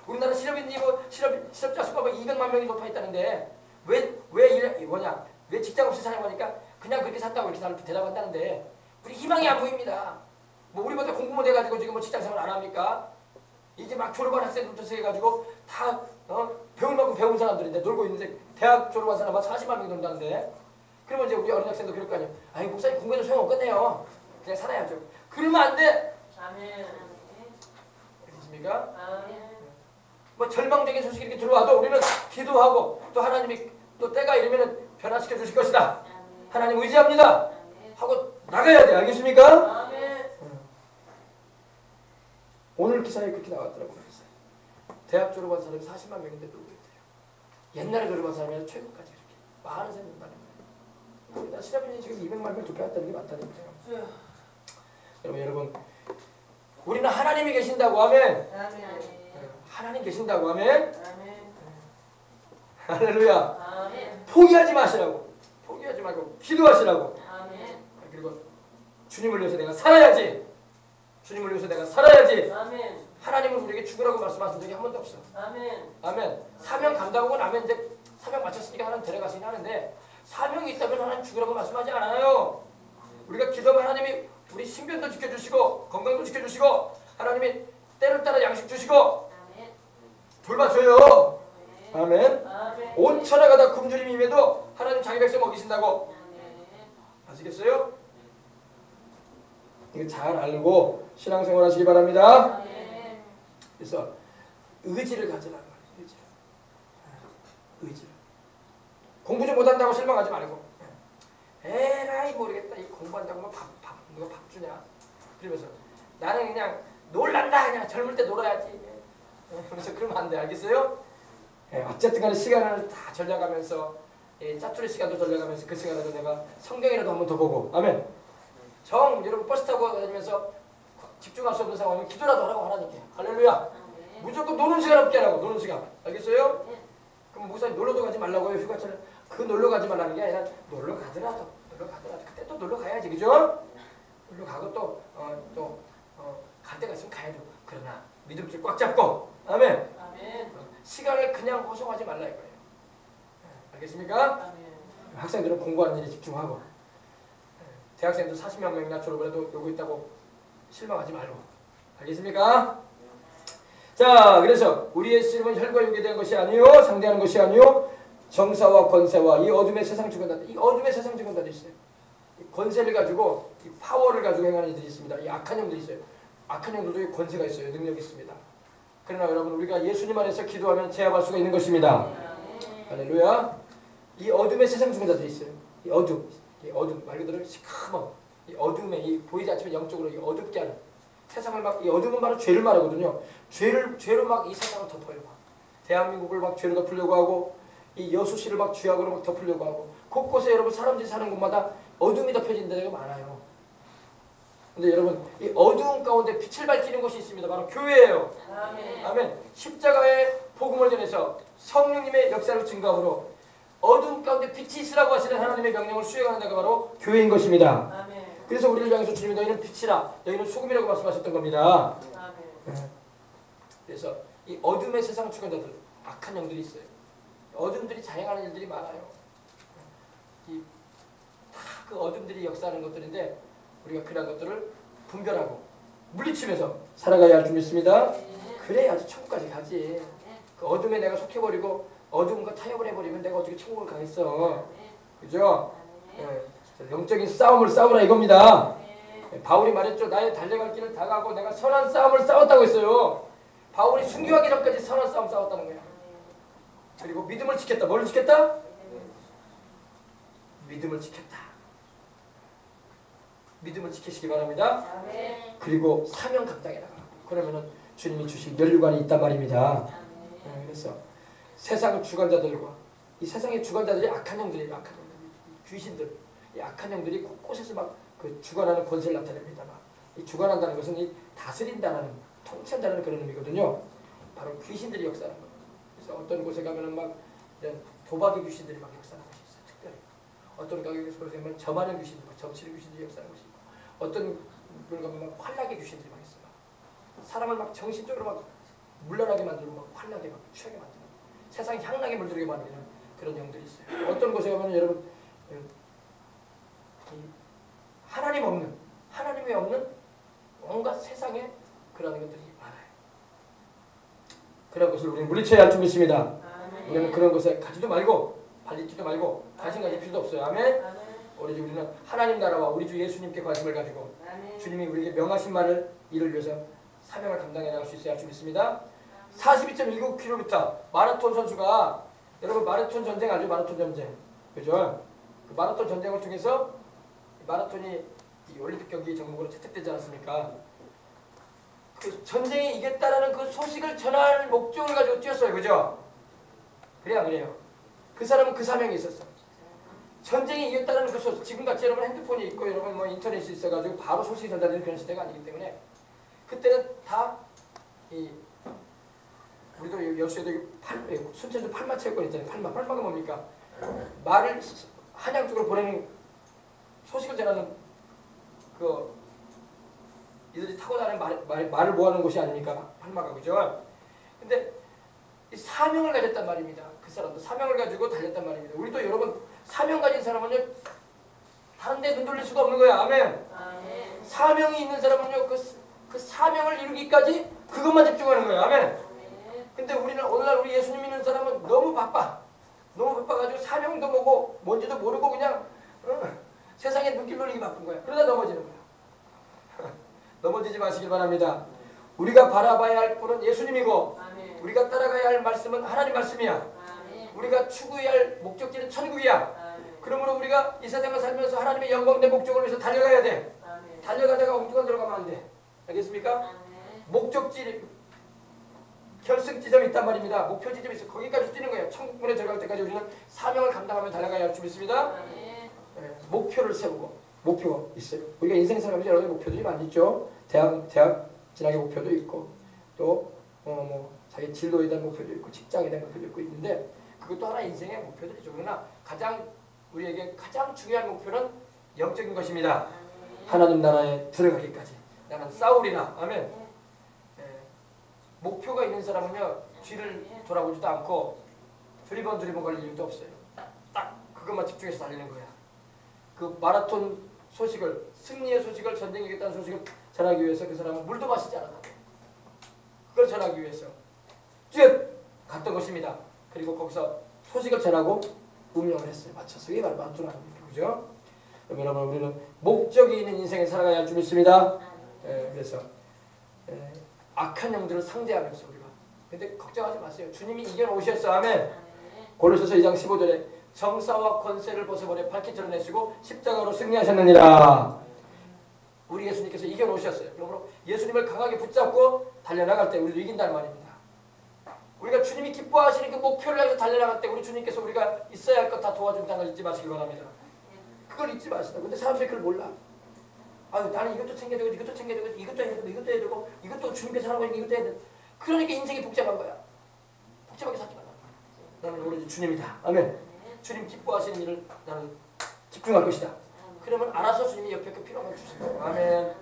우리나라 실업자 수가 200만 명이 높아 있다는데 왜 직장 없이 사냐고 하니까 그냥 그렇게 산다고 이렇게 대답한다는데 우리 희망이 안 보입니다. 뭐 우리보다 공부 못해가지고 지금 뭐 직장생활 안 합니까? 이제 막 졸업한 학생들부터 해가지고 다 배울 만큼 배운 사람들인데 놀고 있는데 대학 졸업한 사람만 40만 명이 논다는데 그러면 이제 우리 어린 학생도 그럴 거 아니에요. 아니 목사님 공부해도 소용없겠네요. 그냥 살아야죠. 그러면 안 돼. 아멘. 알겠습니까? 아멘. 뭐 절망적인 소식이 이렇게 들어와도 우리는 기도하고 또 하나님이 또 때가 이르면 변화시켜 주실 것이다. 하나님 의지합니다. 하고 나가야 돼. 알겠습니까? 아멘. 오늘 기사에 그렇게 나왔더라고요. 대학 졸업한 사람이 40만 명인데 놀고 있대요. 옛날에 졸업한 사람이 최고까지 이렇게 많은 사람이 많은 거예요. 우리나라 실업인이 지금 200만 명 도피했다는 게 맞다니까요. 여러분 우리는 하나님이 계신다고 하면 하나님 계신다고 하면 할렐루야. 아멘. 포기하지 마시라고. 포기하지 말고 기도하시라고. 아멘. 그리고 주님을 위해서 내가 살아야지. 주님을 위해서 내가 살아야지. 아멘. 하나님은 우리에게 죽으라고 말씀하신 적이 한 번도 없어. 아멘. 아멘. 사명 감당하고 나면 이제 사명 마쳤으니까 하나님 데려가시긴 하는데 사명이 있다면 하나님 죽으라고 말씀하지 않아요. 우리가 기도하면 하나님이 우리 신변도 지켜주시고 건강도 지켜주시고 하나님이 때를 따라 양식 주시고 돌봐줘요. 아멘. 아멘. 온 천하가 다 굶주림임에도 하나님 자기 백성 먹이신다고. 아시겠어요? 이거 잘 알고 신앙생활 하시기 바랍니다. 아멘. 그래서 의지를 가지라는 거예요. 의지를. 공부 좀 못한다고 실망하지 말고 에라이 모르겠다. 이 공부한다고 뭐 누가 밥 주냐. 그러면서 나는 그냥 놀란다. 그냥 젊을 때 놀아야지. 그래서 그러면 안 돼. 알겠어요? 어쨌든 간에 시간을 다 절약하면서 짜투리 시간도 절약하면서 그 시간에도 내가 성경이라도 한 번 더 보고 아멘. 여러분 버스 타고 다니면서 집중할 수 없는 상황이면 기도라도 하라고 하나님께. 할렐루야. 무조건 노는 시간 없게 하라고. 노는 시간. 알겠어요? 그럼 목사님 놀러도 가지 말라고요. 휴가철에. 그 놀러 가지 말라는 게 아니라 놀러 가더라도 그때 또 놀러 가야지. 그죠? 놀러 가고 갈 데가 있으면 가야죠. 그러나 믿음줄 꽉 잡고 아멘. 아멘. 시간을 그냥 허송하지 말라 이거예요. 알겠습니까? 아멘. 학생들은 공부하는 일에 집중하고 대학생들 40만 명이나 졸업을 해도 요거 있다고 실망하지 말고. 알겠습니까? 자, 그래서 우리의 씨름은 혈과 육에 대한 것이 아니요 상대하는 것이 아니요 정사와 권세와 이 어둠의 세상 주권자. 이 어둠의 세상 주권자들이 있어요. 이 권세를 가지고 이 파워를 가지고 행하는 이들이 있습니다. 이 악한 영들이 있어요. 악한 영들도 권세가 있어요. 능력이 있습니다. 그러나 여러분 우리가 예수님 안에서 기도하면 제압할 수가 있는 것입니다. 할렐루야. 이 어둠의 세상 주권자들이 있어요. 이 어둠 말 그대로 시커먼 이 어둠에 이 보이지 않지만 영적으로 이 어둡게 하는 세상을 막 이 어둠은 바로 죄를 말하거든요. 죄로 막 이 세상을 덮어요. 대한민국을 막 죄로 덮으려고 하고 이 여수시를 막 죄악으로 막 덮으려고 하고 곳곳에 여러분 사람들이 사는 곳마다 어둠이 덮여진 데가 많아요. 근데 여러분 이 어두운 가운데 빛을 밝히는 곳이 있습니다. 바로 교회예요. 아멘. 아멘. 십자가의 복음을 전해서 성령님의 역사를 증거함으로 어두운 가운데 빛이 있으라고 하시는 하나님의 명령을 수행하는 데가 바로 교회인 것입니다. 아멘. 그래서 우리를 향해서 주님이 너희는 빛이라 너희는 소금이라고 말씀하셨던 겁니다. 아멘. 그래서 이 어둠의 세상 주권자들 악한 영들이 있어요. 어둠들이 자행하는 일들이 많아요. 다 그 어둠들이 역사하는 것들인데 우리가 그런 것들을 분별하고 물리치면서 살아가야 할 줄 믿습니다. 그래야지 천국까지 가지. 그 어둠에 내가 속해버리고 어둠과 타협을 해버리면 내가 어떻게 천국을 가겠어. 그죠? 예. 영적인 싸움을 싸우라 이겁니다. 바울이 말했죠. 나의 달려갈 길을 다 가고 내가 선한 싸움을 싸웠다고 했어요. 바울이 순교하기 전까지 선한 싸움 싸웠다는 거야. 그리고 믿음을 지켰다. 뭘 지켰다? 믿음을 지켰다. 믿음을 지키시기 바랍니다. 그리고 사명 감당해 나가. 그러면은 주님이 주신 면류관이 있단 말입니다. 그래서 세상 주관자들과 이 세상의 주관자들이 악한 형들이에요. 악한 형들, 귀신들, 이 악한 형들이 곳곳에서 막 그 주관하는 권세를 나타냅니다. 이 주관한다는 것은 이 다스린다는, 통치한다는 그런 의미거든요. 바로 귀신들이 역사하는 거예요. 그래서 어떤 곳에 가면은 막 도박의 귀신들이 막 역사하는 것이 있어요. 특별히 어떤 곳에 가면 점하는 귀신들, 점치는 귀신들이 역사하는 것이 있고, 어떤 곳에 가면 막 환락의 귀신들이 막 있어요. 사람을 막 정신적으로 막 물러나게 만들고 막 환락에 막 취하게 만드는, 세상에 향락에 물들게 만드는 그런 영들이 있어요. 어떤 곳에 가면 여러분 하나님이 없는 온갖 세상에 그런 것들이 많아요. 그런 것을 우리는 물리쳐야 할 줄 믿습니다. 우리는 그런 것에 가지도 말고 발리지도 말고 관심 가질 필요도 없어요. 아멘. 오로지 우리는 하나님 나라와 우리 주 예수님께 관심을 가지고 주님이 우리에게 명하신 말을 이를 위해서 사명을 감당해 나갈 수 있어야 할 줄 믿습니다. 42.19km 마라톤 선수가, 여러분 마라톤 전쟁 알죠? 마라톤 전쟁. 그죠? 그 마라톤 전쟁을 통해서 마라톤이 이 올림픽 경기 종목으로 채택되지 않았습니까? 그 전쟁에 이겼다라는 그 소식을 전할 목적을 가지고 뛰었어요. 그죠? 그래야 그래요. 그 사람은 그 사명이 있었어. 전쟁에 이겼다라는 그 소식. 지금같이 여러분 핸드폰이 있고 여러분 뭐 인터넷이 있어가지고 바로 소식이 전달되는 그런 시대가 아니기 때문에 그때는 다 우리도 여수에도 순천도 팔마 체육관 있잖아요. 팔마가 뭡니까? 말을 한양 쪽으로 보내는, 소식을 전하는 그 이들이 타고 다니는 말을 모아놓은 곳이 아닙니까? 팔마가. 그죠? 근데 이 사명을 가졌단 말입니다. 그 사람도 사명을 가지고 달렸단 말입니다. 우리도 여러분 사명 가진 사람은요 다른 데 눈 돌릴 수가 없는 거야. 아멘. 사명이 있는 사람은요 그 사명을 이루기까지 그것만 집중하는 거예요. 아멘. 근데 우리는 오늘날 우리 예수님 믿는 사람은 너무 바빠가지고 사명도 뭐고 뭔지도 모르고 그냥 세상에 눈길 돌리기 바쁜 거야. 그러다 넘어지는 거야. 넘어지지 마시길 바랍니다. 우리가 바라봐야 할 분은 예수님이고 우리가 따라가야 할 말씀은 하나님 말씀이야. 우리가 추구해야 할 목적지는 천국이야. 그러므로 우리가 이 세상을 살면서 하나님의 영광된 목적을 위해서 달려가야 돼. 달려가다가 엉뚱한 데로 가면 안 돼. 알겠습니까? 목적지, 결승 지점이 있단 말입니다. 목표 지점이 있어. 거기까지 뛰는 거예요. 천국문에 들어갈 때까지 우리는 사명을 감당하며 달려가야 할 줄 믿습니다. 목표를 세우고, 목표가 있어요. 우리가 인생 살아가면서 여러 가지 목표들이 많이 있죠. 대학 진학의 목표도 있고, 또 자기 진로에 대한 목표도 있고, 직장에 대한 목표도 있고 있는데 그것도 하나 인생의 목표들이죠. 그러나 우리에게 가장 중요한 목표는 영적인 것입니다. 하나님 나라에 들어가기까지 나는 싸우리라. 아멘. 목표가 있는 사람은요 뒤를 돌아보지도 않고 두리번 걸릴 일도 없어요. 딱 그것만 집중해서 달리는 거야. 그 마라톤 소식을, 승리의 소식을, 전쟁에 이겼다는 소식을 전하기 위해서 그 사람은 물도 마시지 않았다. 그걸 전하기 위해서 쭉 갔던 것입니다. 그리고 거기서 소식을 전하고 운명을 했어요. 맞춰서. 이게 바로 마라톤 아닙니까? 그죠? 여러분 우리는 목적이 있는 인생을 살아가야 할 줄 믿습니다. 그래서 악한 영들을 상대하면서 우리가, 근데 걱정하지 마세요. 주님이 이겨놓으셨어. 아멘. 골로새서 2장 15절에 정사와 권세를 벗어버려 밝히 드러내시고 십자가로 승리하셨느니라. 우리 예수님께서 이겨놓으셨어요. 그러므로 예수님을 강하게 붙잡고 달려나갈 때 우리도 이긴다는 말입니다. 우리가 주님이 기뻐하시는 그 목표를 향해서 달려나갈 때 우리 주님께서 우리가 있어야 할 것 다 도와준다는 걸 잊지 마시기 바랍니다. 그걸 잊지 마시다. 근데 사람들이 그걸 몰라. 아유, 나는 이것도 챙겨야 되고 이것도 챙겨야 되고 이것도 해야 되고 이것도 해야 되고 이것도 주님께서 하라고 하니까 이것도 해야 돼. 그러니까 인생이 복잡한 거야. 복잡하게 살지 말라. 나는 오로지 주님이다. 아멘. 주님 기뻐하시는 일을 나는 집중할 것이다. 그러면 알아서 주님이 옆에 그 필요한 걸 주실 거예요. 아멘.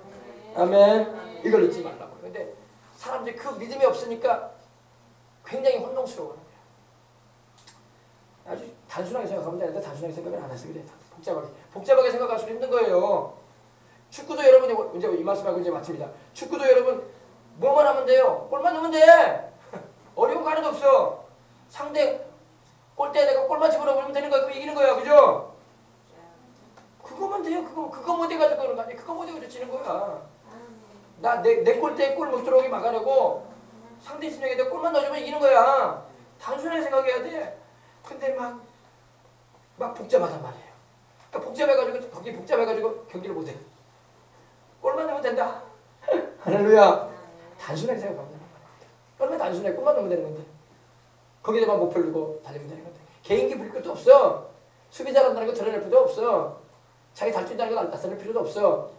아멘. 이걸 잊지 말라고. 근데 사람들이 그 믿음이 없으니까 굉장히 혼동스러워하는 거야. 아주 단순하게 생각하면 되는데 단순하게 생각을 안 해서 그래. 복잡하게 생각할수록 힘든 거예요. 축구도 여러분 이제 이 말씀하고 이제 마칩니다. 축구도 여러분 뭐만 하면 돼요. 골만 넣으면 돼. 어려운 거 하나도 없어. 상대 골대에 내가 골만 집어넣으면 되는 거야. 그럼 이기는 거야. 그죠? 그거만 돼요. 그거 못 해가지고 그런 거 아니야. 그거 못 해가지고 지는 거야. 내 골대에 골 못 들어오게 막아내고 상대 진영에다 골만 넣어주면 이기는 거야. 단순하게 생각해야 돼. 근데 막 복잡하단 말이에요. 그러니까 복잡해가지고 경기를 못해. 골만 넣으면 된다. 할렐루야. 단순하게 생각하면 되는 거야. 얼마나 단순해. 골만 넣으면 되는 건데. 거기다만 목표를 두고 달리면 되는 건데. 개인기 부릴 것도 없어. 수비 잘한다는 거 드러낼 필요도 없어. 자기 달뛴다는 거 나타낼 필요도 없어.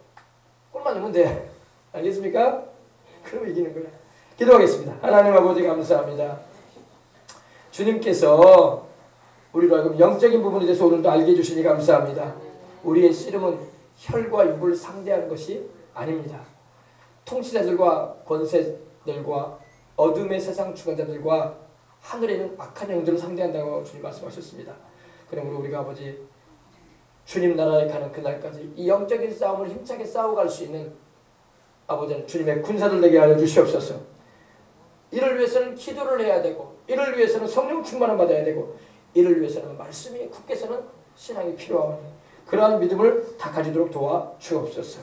골만 넣으면 돼. 알겠습니까? 그럼 이기는 거야. 기도하겠습니다. 하나님 아버지 감사합니다. 주님께서 우리로 하여금 영적인 부분에 대해서 오늘도 알게 해주시니 감사합니다. 우리의 씨름은 혈과 육을 상대하는 것이 아닙니다. 통치자들과 권세들과 어둠의 세상 주관자들과 하늘에 있는 악한 영들을 상대한다고 주님 말씀하셨습니다. 그러므로 우리가 아버지 주님 나라에 가는 그날까지 이 영적인 싸움을 힘차게 싸워갈 수 있는 아버지는 주님의 군사들 되게 하여 주시옵소서. 이를 위해서는 기도를 해야 되고 이를 위해서는 성령 충만을 받아야 되고 이를 위해서는 말씀이 굳게 서는 신앙이 필요하오니 그러한 믿음을 다 가지도록 도와 주옵소서.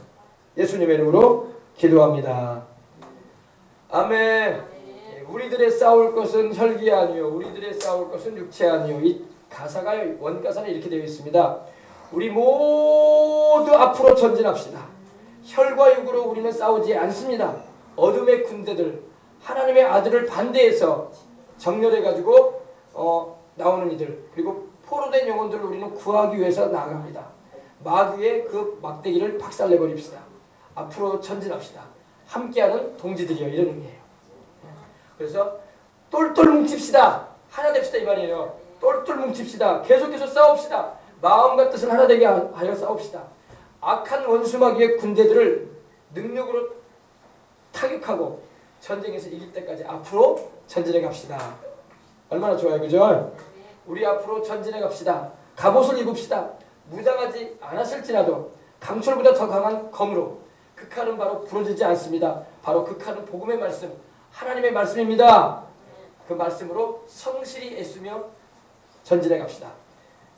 예수님의 이름으로 기도합니다. 아멘. 우리들의 싸울 것은 혈기 아니요 우리들의 싸울 것은 육체 아니요. 이 가사가 원가사는 이렇게 되어 있습니다. 우리 모두 앞으로 전진합시다. 혈과 육으로 우리는 싸우지 않습니다. 어둠의 군대들 하나님의 아들을 반대해서 정렬해가지고 나오는 이들 그리고 포로된 영혼들을 우리는 구하기 위해서 나아갑니다. 마귀의 그 막대기를 박살내버립시다. 앞으로 전진합시다. 함께하는 동지들이여 이런 의미예요. 그래서 똘똘 뭉칩시다. 하나 됩시다 이 말이에요. 똘똘 뭉칩시다. 계속해서 싸웁시다. 마음과 뜻을 하나 되게 하여 싸웁시다. 악한 원수 마귀의 군대들을 능력으로 타격하고 전쟁에서 이길 때까지 앞으로 전진해 갑시다. 얼마나 좋아요. 그죠? 우리 앞으로 전진해 갑시다. 갑옷을 입읍시다. 무장하지 않았을지라도 강철보다 더 강한 검으로 그 칼은 바로 부러지지 않습니다. 바로 그 칼은 복음의 말씀 하나님의 말씀입니다. 그 말씀으로 성실히 애쓰며 전진해 갑시다.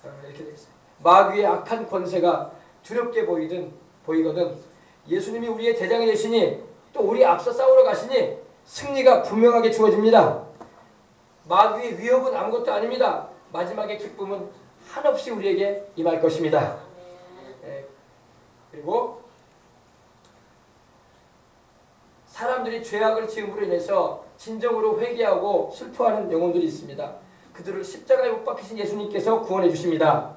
이렇게 되겠습니다. 마귀의 악한 권세가 두렵게 보이거든 예수님이 우리의 대장이 되시니 또 우리 앞서 싸우러 가시니 승리가 분명하게 주어집니다. 마귀의 위협은 아무것도 아닙니다. 마지막의 기쁨은 한없이 우리에게 임할 것입니다. 그리고 사람들이 죄악을 지음으로 인해서 진정으로 회개하고 슬퍼하는 영혼들이 있습니다. 그들을 십자가에 못 박히신 예수님께서 구원해 주십니다.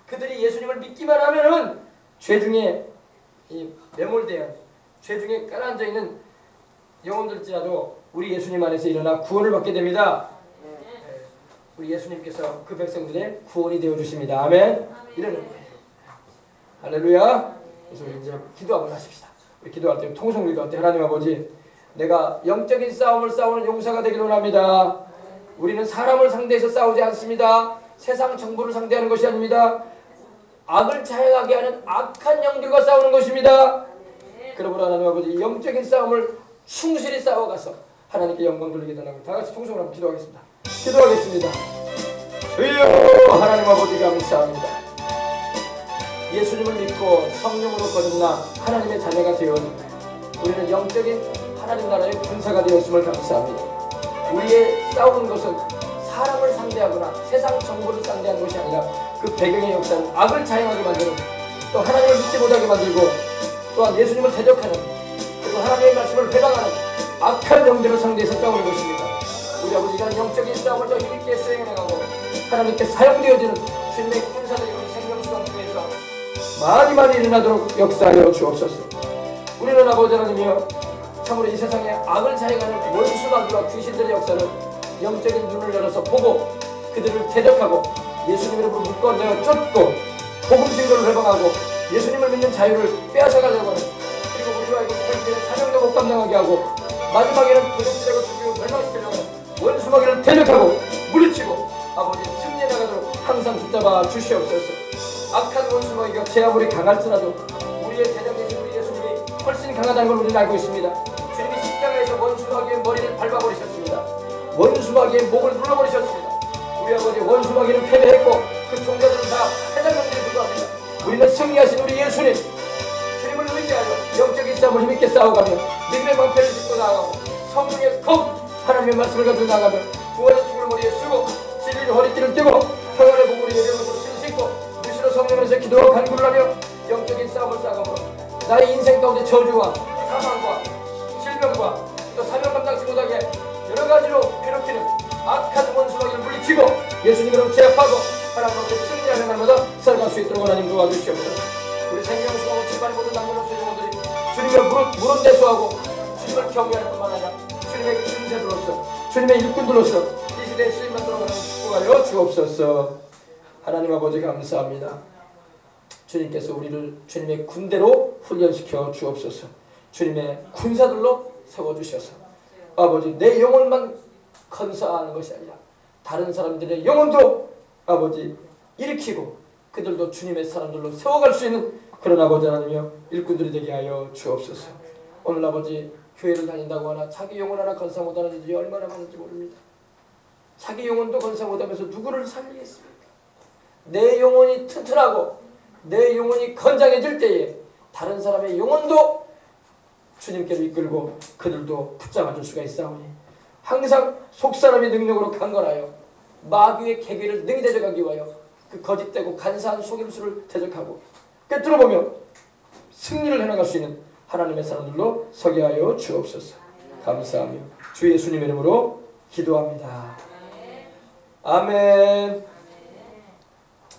그들이 예수님을 믿기만 하면은 죄 중에 매몰되어 죄 중에 깔아앉아 있는 영혼들일지라도 우리 예수님 안에서 일어나 구원을 받게 됩니다. 우리 예수님께서 그 백성들의 구원이 되어 주십니다. 아멘. 이런 의미예요. 할렐루야. 그래서 우리 이제 기도 한번 하십시다. 우리 기도할 때 통성을 기도할 때 하나님 아버지 내가 영적인 싸움을 싸우는 용사가 되기를 원합니다. 우리는 사람을 상대해서 싸우지 않습니다. 세상 정부를 상대하는 것이 아닙니다. 악을 자행하게 하는 악한 영들과 싸우는 것입니다. 그러므로 하나님 아버지 영적인 싸움을 충실히 싸워가서 하나님께 영광 돌리게 달라고 다 같이 통성을 한번 기도하겠습니다. 기도하겠습니다. 주여 하나님 아버지 감사합니다. 예수님을 믿고 성령으로 거듭나 하나님의 자녀가 되어온 우리는 영적인 하나님 나라의 군사가 되었음을 감사합니다. 우리의 싸우는 것은 사람을 상대하거나 세상 정보를 상대하는 것이 아니라 그 배경의 역사는 악을 자행하게 만드는 또 하나님을 믿지 못하게 만들고 또한 예수님을 대적하는 그리고 하나님의 말씀을 회방하는 악한 영들을 상대해서 싸우는 것입니다. 우리 아버지가 영적인 싸움을 더 힘있게 수행해 나가고 하나님께 사용되어지는 주님의 군사들이 우리 생명수강 중에서 많이 일어나도록 역사하여 주옵소서. 우리는 아버지 하나님이여 참으로 이 세상에 악을 자행하는 원수마귀와 귀신들의 역사를 영적인 눈을 열어서 보고 그들을 대적하고 예수님 이름으로 묶어내어 쫓고 복음 증거를 회방하고 예수님을 믿는 자유를 빼앗아가려고 하는 그리고 우리와 이 세상의 사명도 못 감당하게 하고 마지막에는 도둑질하고 죽이고 멸망시키려고 하는 원수마귀를 대적하고 물리치고 아버지 승리해 나가도록 항상 붙잡아 주시옵소서. 악한 원수마귀가 제 아무리 강할지라도 우리의 대장되신 우리 예수님이 훨씬 강하다는 걸 우리는 알고 있습니다. 주님이 십자가에서 원수마귀의 머리를 밟아버리셨습니다. 원수마귀의 목을 눌러버리셨습니다. 우리 아버지 원수마귀는 패배했고 그 종자들은 다 패장병들이 불과합니다. 우리는 승리하신 우리 예수님 주님을 의지하여 영적인 싸움을 힘있게 싸워가며 믿음의 방패를 짚고 나아가고 성령의 검 하나님의 말씀을 가지고 나아가며 구원의 죽을 머리에 쓰고 진리의 허리띠를 띠고 평안의 복으로 예배로 신을 신고 무시로 성령에서 기도하고 간구를 하며 영적인 싸움을 싸가므로 나의 인생 가운데 저주와 사망과 질병과 또 사명 감당치 못하게 여러 가지로 괴롭히는 악한 원수마귀를 물리치고 예수님으로 제압하고 하나님 앞에 승리하는 날마다 살아갈 수 있도록 하나님 도와주시옵소서. 우리 생명수하고 집안의 모든 남녀노소 영혼들이 주님을 물은대수하고 주님을 경외하는 뿐만 아니라 주님의 군세들로서 주님의 일꾼들로서 이 시대에 쓰임만 들어가는 축복하여 주옵소서. 하나님 아버지 감사합니다. 주님께서 우리를 주님의 군대로 훈련시켜 주옵소서. 주님의 군사들로 세워주셔서 아버지 내 영혼만 건사하는 것이 아니라 다른 사람들의 영혼도 아버지 일으키고 그들도 주님의 사람들로 세워갈 수 있는 그런 아버지 하나님이여 일꾼들이 되게 하여 주옵소서. 오늘 아버지 교회를 다닌다고 하나 자기 영혼 하나 건사 못하는 이들이 얼마나 많은지 모릅니다. 자기 영혼도 건사 못하면서 누구를 살리겠습니까? 내 영혼이 튼튼하고 내 영혼이 건장해질 때에 다른 사람의 영혼도 주님께로 이끌고 그들도 붙잡아줄 수가 있사오니 항상 속사람의 능력으로 강건하여 마귀의 계계를 능히 대적하기 위하여 그 거짓되고 간사한 속임수를 대적하고 꿰뚫어보며 승리를 해나갈 수 있는 하나님의 사람들로 서게 하여 주옵소서. 감사하며 주 예수님의 이름으로 기도합니다. 아멘.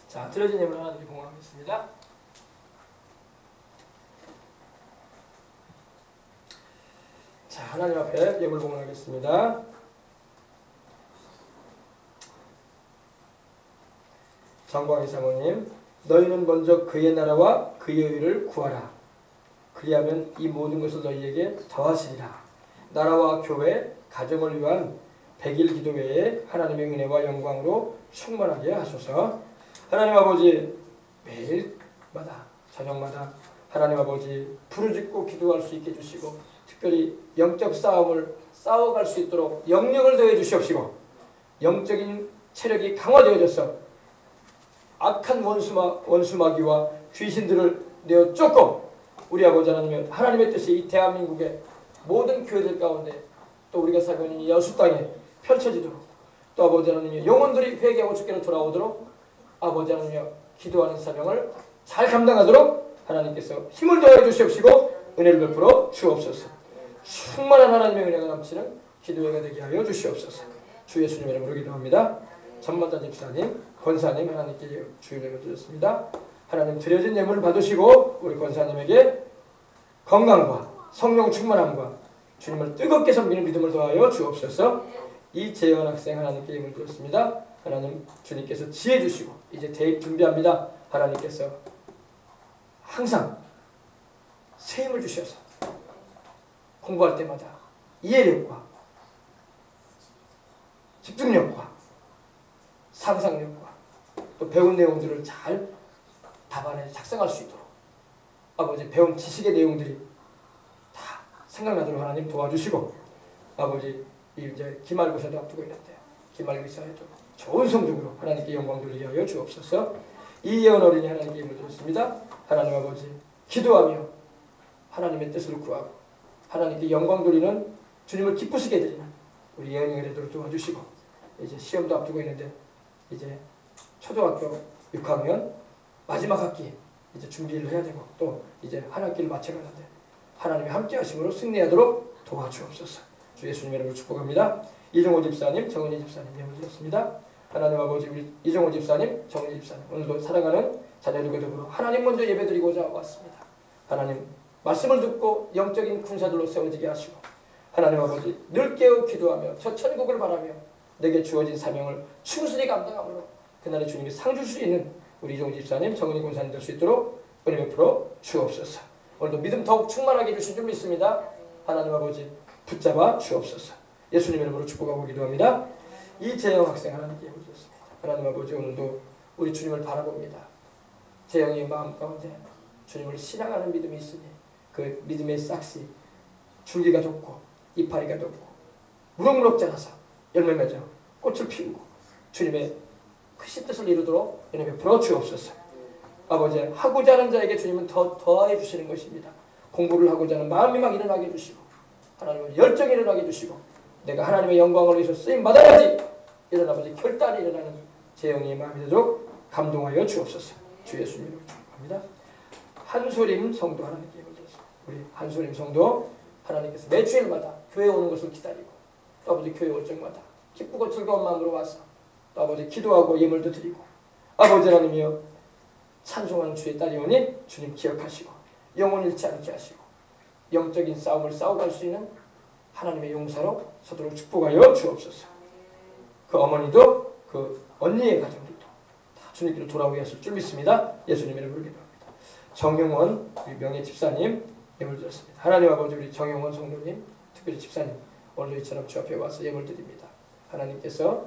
자, 드려진 예물 하나 드리고 공헌하겠습니다. 자, 하나님 앞에 예물 공헌하겠습니다. 정광희 사모님, 너희는 먼저 그의 나라와 그의 의를 구하라. 그리하면 이 모든 것을 너희에게 더하시리라. 나라와 교회, 가정을 위한 100일 기도회에 하나님의 은혜와 영광으로 충만하게 하소서. 하나님 아버지 매일마다 저녁마다 하나님 아버지 부르짖고 기도할 수 있게 해주시고 특별히 영적 싸움을 싸워갈 수 있도록 영력을 더해 주시옵시고 영적인 체력이 강화되어져서 악한 원수마귀와 귀신들을 내어 쫓고 우리 아버지 하나님의 뜻이 이 대한민국의 모든 교회들 가운데 또 우리가 살고 있는 이 여수 땅에 펼쳐지도록 또 아버지 하나님의 영혼들이 회개하고 주께로 돌아오도록 아버지 하나님의 기도하는 사명을 잘 감당하도록 하나님께서 힘을 더해 주시옵시고 은혜를 베풀어 주옵소서. 충만한 하나님의 은혜가 넘치는 기도회가 되게 하여 주시옵소서. 주 예수님의 이름으로 기도합니다. 전만단 집사님, 권사님 하나님께 주의를 드렸습니다. 하나님 드려진 예물을 받으시고 우리 권사님에게 건강과 성령 충만함과 주님을 뜨겁게 섬기는 믿음을 더하여 주옵소서. 이재현 학생 하나님께 예물 드렸습니다. 하나님 주님께서 지혜 주시고 이제 대입 준비합니다. 하나님께서 항상 새 힘을 주셔서 공부할 때마다 이해력과 집중력과 상상력과 또 배운 내용들을 잘 답안에 작성할 수 있도록 아버지 배운 지식의 내용들이 다 생각나도록 하나님 도와주시고 아버지 이제 기말고사도 앞두고 있는데 기말고사에도 좋은 성적으로 하나님께 영광 돌리게 하여 주옵소서. 이예원 어린이 하나님께 힘을 드렸습니다. 하나님 아버지 기도하며 하나님의 뜻을 구하고 하나님께 영광 돌리는 주님을 기쁘시게 해드리는 우리 예언이가 되도록 도와주시고 이제 시험도 앞두고 있는데 이제 초등학교 6학년 마지막 학기에 이제 준비를 해야 되고 또 이제 한 학기를 마쳐가는데 하나님의 함께 하심으로 승리하도록 도와주옵소서. 주 예수님의 이름으로 축복합니다. 이종호 집사님, 정은희 집사님 예물 드렸습니다. 하나님 아버지 우리 이종호 집사님, 정은희 집사님 오늘도 살아가는 자녀들과 더불어 하나님 먼저 예배드리고자 왔습니다. 하나님 말씀을 듣고 영적인 군사들로 세워지게 하시고 하나님 아버지 늘 깨어 기도하며 저 천국을 바라며 내게 주어진 사명을 충실히 감당함으로 그날에 주님이 상 줄 수 있는 우리 이종호 집사님, 정은희 권사님 될 수 있도록 은혜 베풀어 주옵소서. 오늘도 믿음 더욱 충만하게 해주신 줄 믿습니다. 하나님 아버지 붙잡아 주옵소서. 예수님 이름으로 축복하고 기도합니다. 이재영 학생 하나님께 예물 드렸습니다. 하나님 아버지 오늘도 우리 주님을 바라봅니다. 제 영의 마음 가운데 주님을 신앙하는 믿음이 있으니 그 믿음의 싹시 줄기가 돋고 이파리가 돋고 무럭무럭 자라서 열매 맺어 꽃을 피우고 주님의 크신 뜻을 이루도록 은혜 베풀어 주옵소서. 아버지, 하고자 하는 자에게 주님은 더하여 주시는 것입니다. 공부를 하고자 하는 마음이 막 일어나게 해주시고 하나님의 열정이 일어나게 해주시고 내가 하나님의 영광을 위해서 쓰임받아야지 이런 아버지 결단이 일어나는 제 영의 마음이 되도록 감동하여 주옵소서. 주 예수님으로 축복합니다. 한소림 성도 하나님께 예물 드렸습니다. 우리 한소림 성도 하나님께서 매 주일마다 교회 오는 것을 기다리고 또 아버지 교회 올 적마다 기쁘고 즐거운 마음으로 와서 또 아버지 기도하고 예물도 드리고 아버지 하나님이여 찬송하는 주의 딸이 오니 주님 기억하시고 영혼 잃지 않게 하시고 영적인 싸움을 싸워갈 수 있는 하나님의 용사로 서도록 축복하여 주옵소서. 그 어머니도 그 언니의 가정들도 다 주님께로 돌아오게 하실 줄 믿습니다. 예수님 이름으로 기도합니다. 정용원 우리 명예 집사님 예물 드렸습니다. 하나님 아버지 우리 정용원 성도님 특별히 집사님 오늘도 이처럼 주 앞에 와서 예물 드립니다. 하나님께서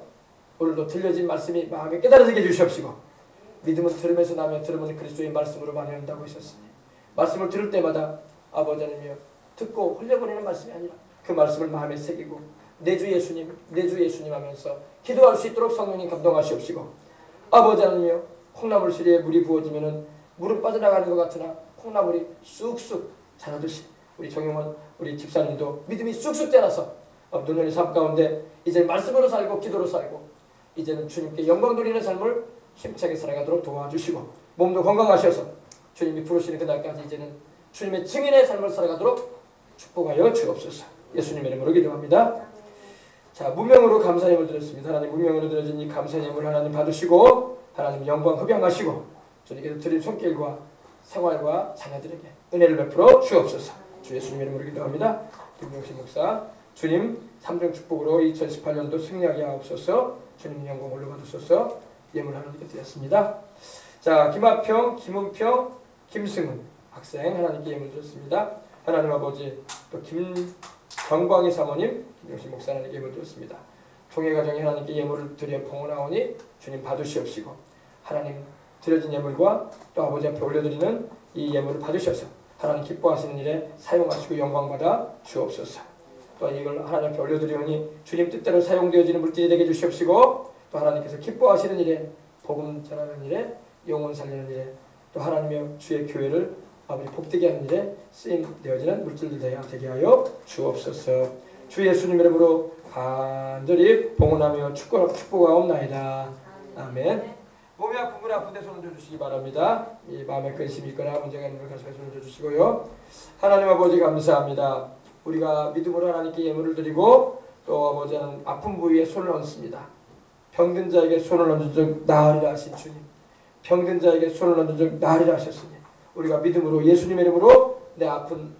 오늘도 들려진 말씀이 마음에 깨달아지게 해주시옵시고 믿음은 들으면서 나며 들으면 그리스도의 말씀으로 만연한다고 하셨으니 말씀을 들을 때마다 아버지 하나님이여 듣고 흘려보내는 말씀이 아니라 그 말씀을 마음에 새기고 내 주 예수님 하면서 기도할 수 있도록 성령님 감동하시옵시고 아버지 하나님이여 콩나물 수리에 물이 부어지면은 물은 빠져나가는 것 같으나 콩나물이 쑥쑥 자라듯이 우리 정용원 우리 집사님도 믿음이 쑥쑥 자라서 노년의 삶 가운데 이제 말씀으로 살고 기도로 살고 이제는 주님께 영광 돌리는 삶을 힘차게 살아가도록 도와주시고 몸도 건강하셔서 주님이 부르시는 그날까지 이제는 주님의 증인의 삶을 살아가도록 축복하여 주옵소서. 예수님의 이름으로 기도합니다. 자, 무명으로 감사님을 드렸습니다. 하나님 무명으로 드려진 이 감사님을 하나님 받으시고 하나님 영광 흡양하시고 주님께서 드린 손길과 생활과 자녀들에게 은혜를 베풀어 주옵소서. 주 예수님 이름으로 기도합니다. 김용식 목사 주님 3중 축복으로 2018년도 승리하게 하옵소서. 주님 영광 올려받으소서. 예물 하나님께 드렸습니다. 자, 김하평, 김은평, 김승은 학생 하나님께 예물 드렸습니다. 하나님 아버지 또 김정광희 사모님, 김용식 목사 하나님께 예물 드렸습니다. 총회가정이 하나님께 예물을 드려 봉헌하오니 주님 받으시옵시고 하나님 드려진 예물과 또 아버지 앞에 올려드리는 이 예물을 받으셔서 하나님 기뻐하시는 일에 사용하시고 영광받아 주옵소서. 또 이걸 하나님 앞에 올려드리오니 주님 뜻대로 사용되어지는 물질이 되게 해주시옵시고 또 하나님께서 기뻐하시는 일에 복음 전하는 일에 영혼 살리는 일에 또 하나님의 주의 교회를 아버지 복되게 하는 일에 쓰임되어지는 물질들 되게 하여 주옵소서. 주 예수님 이름으로 간절히 봉헌하며 축복하옵나이다. 아멘. 몸이 아픈 분 아픈데 손을 들어주시기 바랍니다. 이 마음에 근심이 있거나 문제가 있는 분 가슴에 손을 들어주시고요. 하나님 아버지 감사합니다. 우리가 믿음으로 하나님께 예물을 드리고 또 아버지는 아픈 부위에 손을 얹습니다. 병든 자에게 손을 얹은 적 나으리라 하신 주님, 병든 자에게 손을 얹은 적 나으리라 하셨으니 우리가 믿음으로 예수님의 이름으로 내 아픈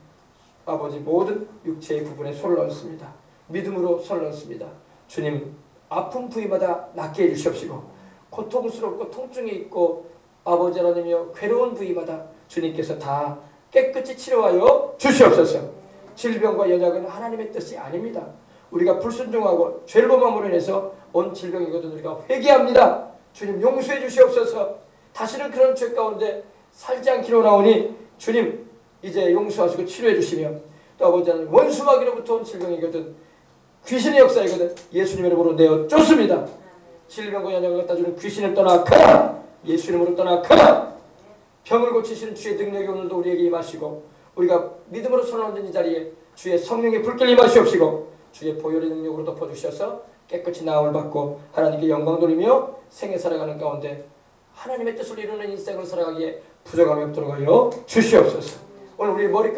아버지 모든 육체의 부분에 손을 얹습니다. 믿음으로 손을 얹습니다. 주님 아픈 부위마다 낫게 해주시옵시고 고통스럽고 통증이 있고 아버지 하나님이여 괴로운 부위마다 주님께서 다 깨끗이 치료하여 주시옵소서. 질병과 연약은 하나님의 뜻이 아닙니다. 우리가 불순종하고 죄를 범함으로 인해서 온 질병이거든 우리가 회개합니다. 주님 용서해 주시옵소서. 다시는 그런 죄 가운데 살지 않기로 나오니 주님 이제 용서하시고 치료해 주시며 또 아버지 하나님 원수마귀로부터 온 질병이거든 귀신의 역사이거든 예수님 이름으로 내어 쫓습니다. 질병과 연약을 갖다 주는 귀신을 떠나 가라. 예수 이름으로 떠나 가라. 병을 고치시는 주의 능력이 오늘도 우리에게 임하시고 우리가 믿음으로 손을 얹은 이 자리에 주의 성령의 불길 임하시옵시고 주의 보혈의 능력으로 덮어주셔서 깨끗이 나음을 받고 하나님께 영광 돌리며 생애 살아가는 가운데 하나님의 뜻을 이루는 인생을 살아가기에 부족함이 없도록 하여 주시옵소서. 오늘 우리 머리